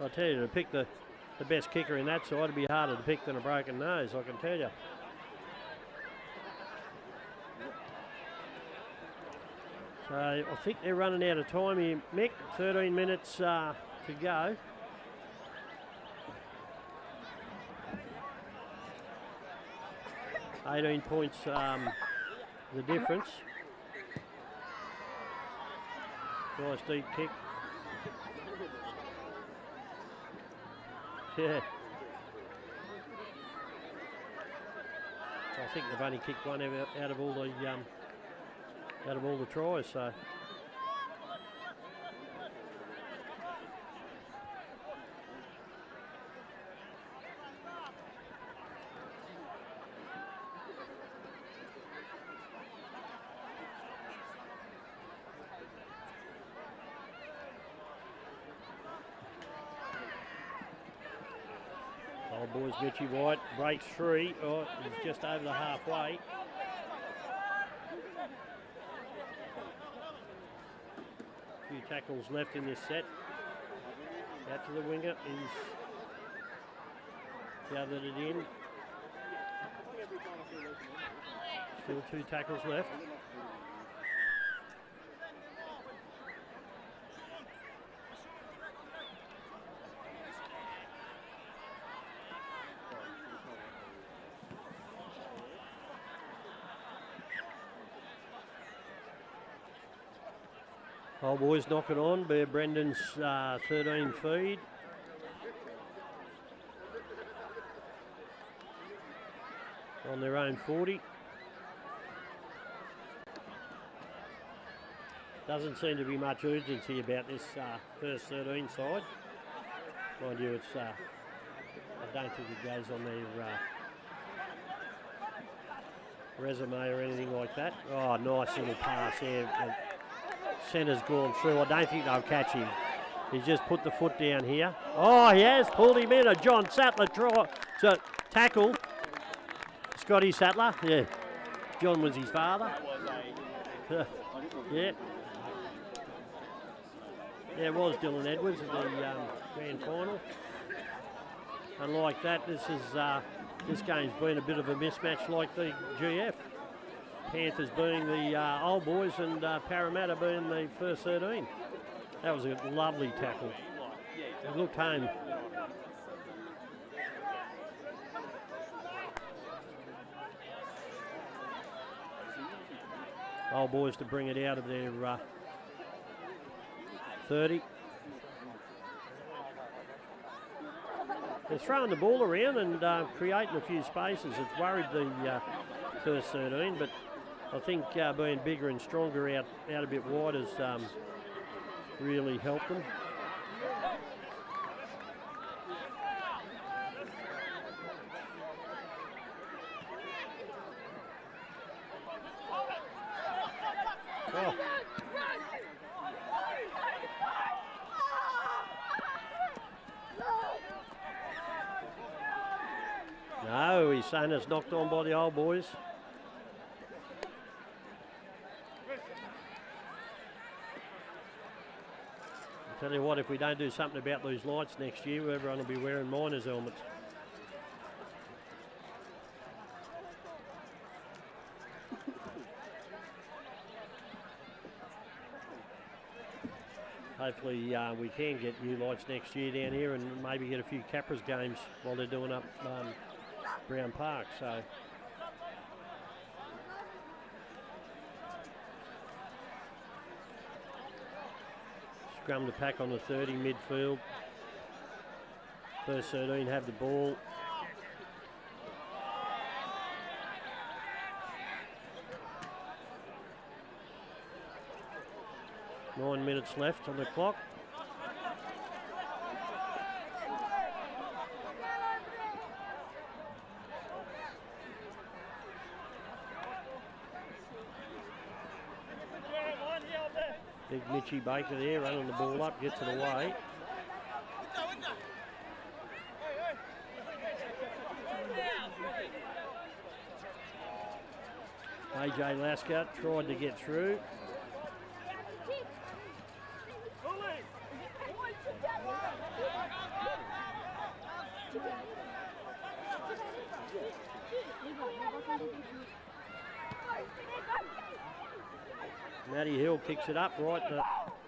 I tell you, to pick the best kicker in that side would be harder to pick than a broken nose, I can tell you. So I think they're running out of time here, Mick. 13 minutes to go. $18 points the difference. Nice deep kick. Yeah. I think they've only kicked one out of all the tries. So. Old Boys, Mitchy White breaks free. Oh, he's just over the halfway. A few tackles left in this set. Out to the winger. He's gathered it in. Still 2 tackles left. Old Boys knock it on. Bear Brendan's 13 feed. On their own 40. Doesn't seem to be much urgency about this first 13 side. Mind you, it's I don't think it goes on their resume or anything like that. Oh, nice little pass here. Centre's gone through. I don't think they'll catch him. He's just put the foot down here. Oh, he has pulled him in. A John Sattler try. So tackle. Scotty Sattler. Yeah. John was his father. Yeah. Yeah, it was Dylan Edwards at the grand final. And like that, this game's been a bit of a mismatch like the GF. Panthers being the Old Boys and Parramatta being the first 13. That was a lovely tackle. It looked home. Old Boys to bring it out of their 30. They're throwing the ball around and creating a few spaces. It's worried the first 13, but I think being bigger and stronger out a bit wide has really helped them. Oh. No, he's saying it's knocked on by the Old Boys. I'll tell you what, if we don't do something about these lights next year, everyone will be wearing miners' helmets. Hopefully we can get new lights next year down here and maybe get a few Capras games while they're doing up Brown Park. So scrum to pack on the 30 midfield. First 13 have the ball. Nine minutes left on the clock. Big Mitchie Baker there running the ball up, gets it away. AJ Lasker tried to get through. Matty Hill kicks it up right.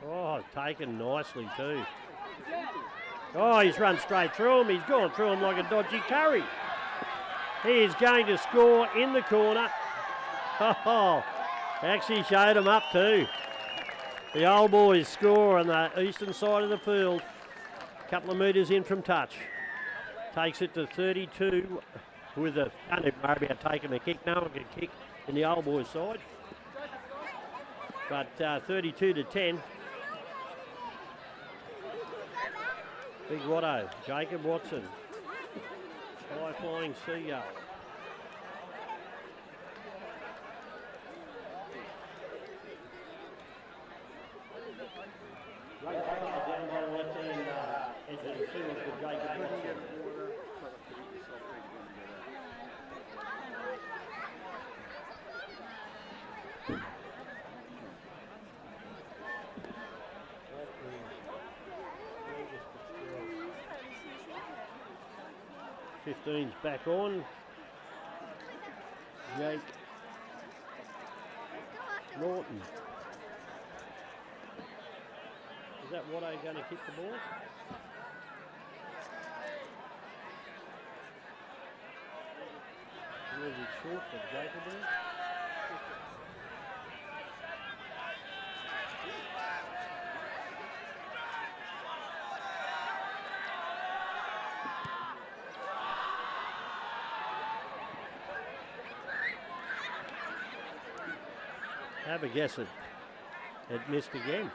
Oh, taken nicely too. Oh, he's run straight through him. He's gone through him like a dodgy curry. He is going to score in the corner. Oh, actually showed him up too. The Old Boys score on the eastern side of the field. A couple of metres in from touch. Takes it to 32 with a, don't even worry about taking a kick. No one can kick in the Old Boys side. But 32 to 10. Big Watto, Jacob Watson. High flying seagull. Down by the left hand edge of the field for Jacob Watson. 15's back on. Jake Norton. Is that Watto going to kick the ball? A little bit short for Jacob there. Have a guess it missed again.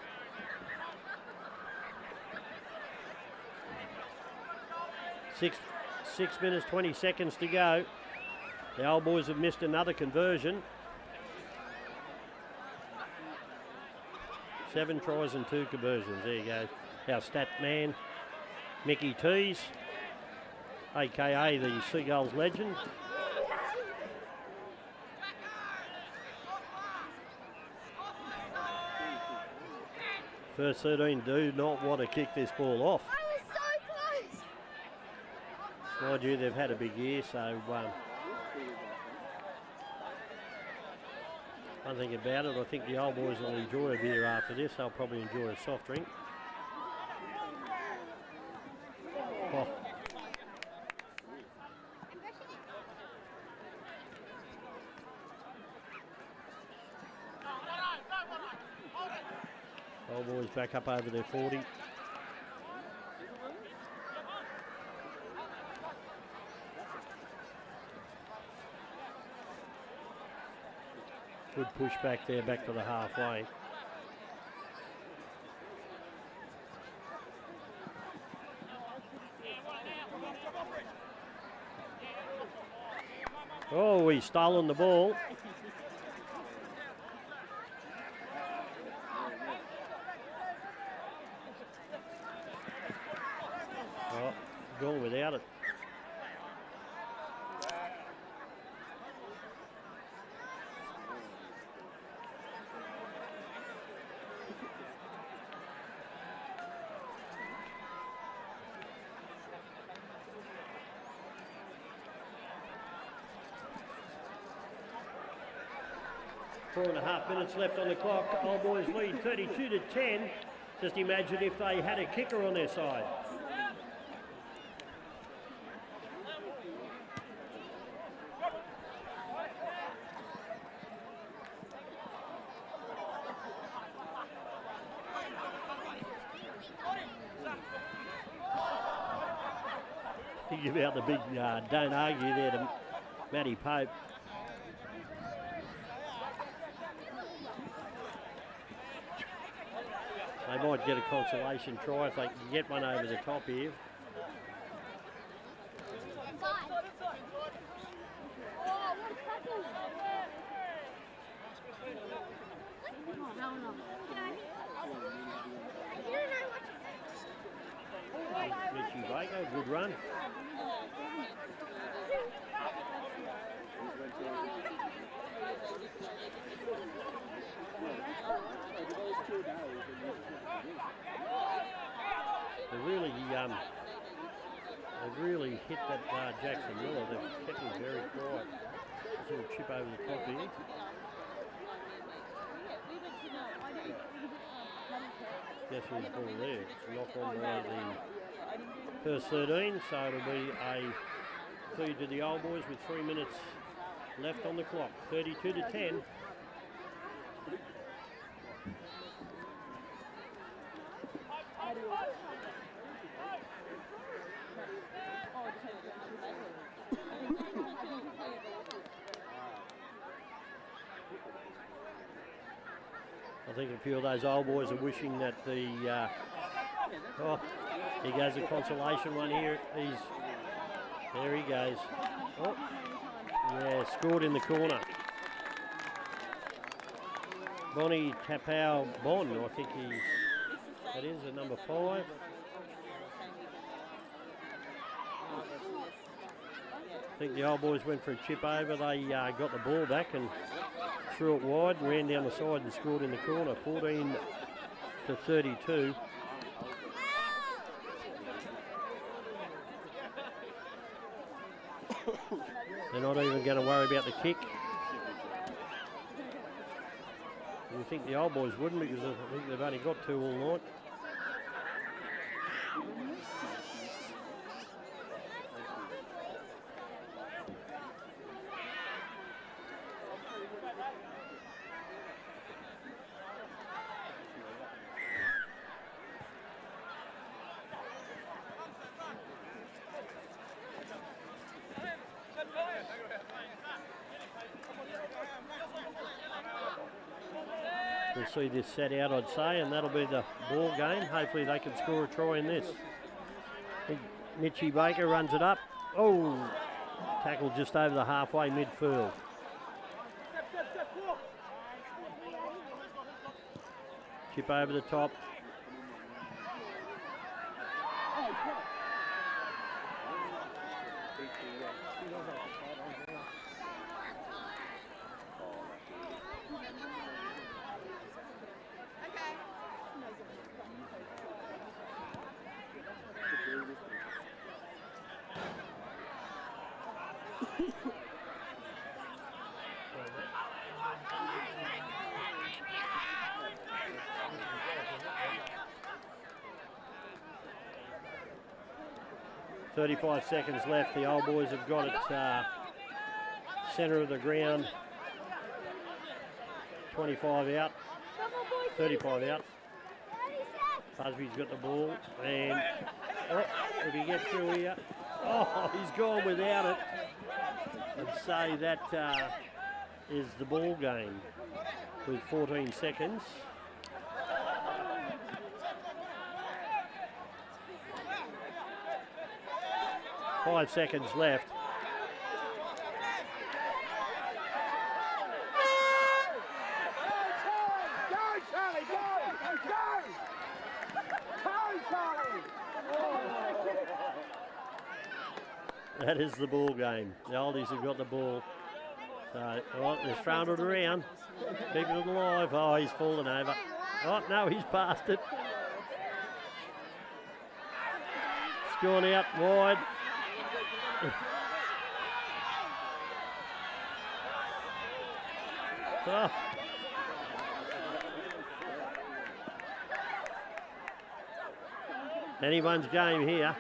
Six minutes, 20 seconds to go. The Old Boys have missed another conversion. 7 tries and 2 conversions. There you go. our stat man, Mickey Tees, aka the Seagulls legend. First 13 do not want to kick this ball off. I was so close. Mind you, they've had a big year, so one thing about it, I think the old boys will enjoy a beer after this. They'll probably enjoy a soft drink. Oh. Old boys back up over their 40. Good push back there, back to the halfway. Oh, he's stolen the ball. Oh, gone without it. Four and a half minutes left on the clock. Old boys lead 32-10. Just imagine if they had a kicker on their side. Think about the big don't argue there to Matty Pope. They might get a consolation try if they can get one over the top here. Richie Baker, good run. They've really hit that Jackson Miller. They've kept him very quiet. Just a little chip over the top here. Guess who's ball there? It's a knock on by the first 13, so it'll be a feed to the old boys with 3 minutes left on the clock. 32-10. I think a few of those old boys are wishing that the, oh, here goes a consolation one here. There he goes. Oh, yeah, scored in the corner. Bonnie Tapau Bon, I think that is a number 5. I think the old boys went for a chip over. They got the ball back and threw it wide and ran down the side and scored in the corner. 14-32. They're not even going to worry about the kick. You think the old boys wouldn't, because I think they've only got 2 all night. We'll see this set out, I'd say, and that'll be the ball game. Hopefully they can score a try in this. Mitchie Baker runs it up. Oh, tackle just over the halfway midfield. Chip over the top. 35 seconds left. The Old Boys have got it centre of the ground. 25 out, 35 out. Busby's got the ball, and if he gets through here, he's gone without it. I'd say that is the ball game with 14 seconds. Five seconds left. That is the ball game. The oldies have got the ball. So, they're throwing it around, keeping it alive. Oh, he's fallen over. Oh, no, he's past it. It's gone out wide. Oh. Anyone's game here.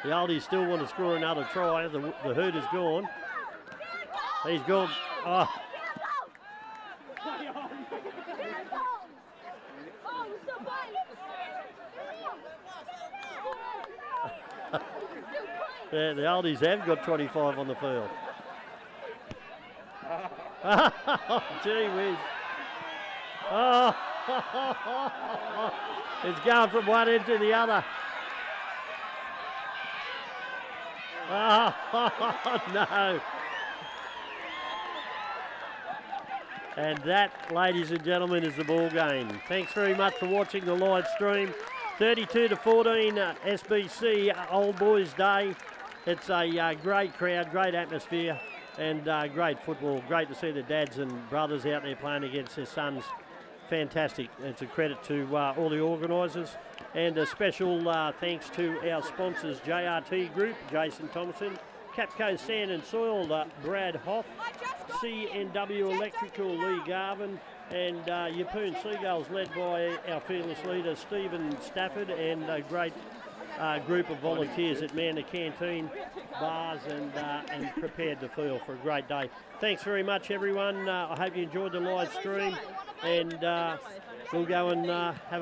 The oldies still want to score another try. The hoot is gone. He's gone. Oh. Yeah, the oldies have got 25 on the field. Gee whiz. Oh. It's going from one end to the other. Oh, no. And that, ladies and gentlemen, is the ball game. Thanks very much for watching the live stream. 32-14, SBC Old Boys Day. It's a great crowd, great atmosphere, and great football. Great to see the dads and brothers out there playing against their sons. Fantastic. It's a credit to all the organisers. And a special thanks to our sponsors, JRT Group, Jason Thompson, Capco Sand and Soil, Brad Hoff, CNW Electrical, Lee Garvin, and Yeppoon Seagulls, led by our fearless leader, Stephen Stafford, and a great group of volunteers that man the canteen, bars, and prepared the field for a great day. Thanks very much, everyone. I hope you enjoyed the live stream, and we'll go and have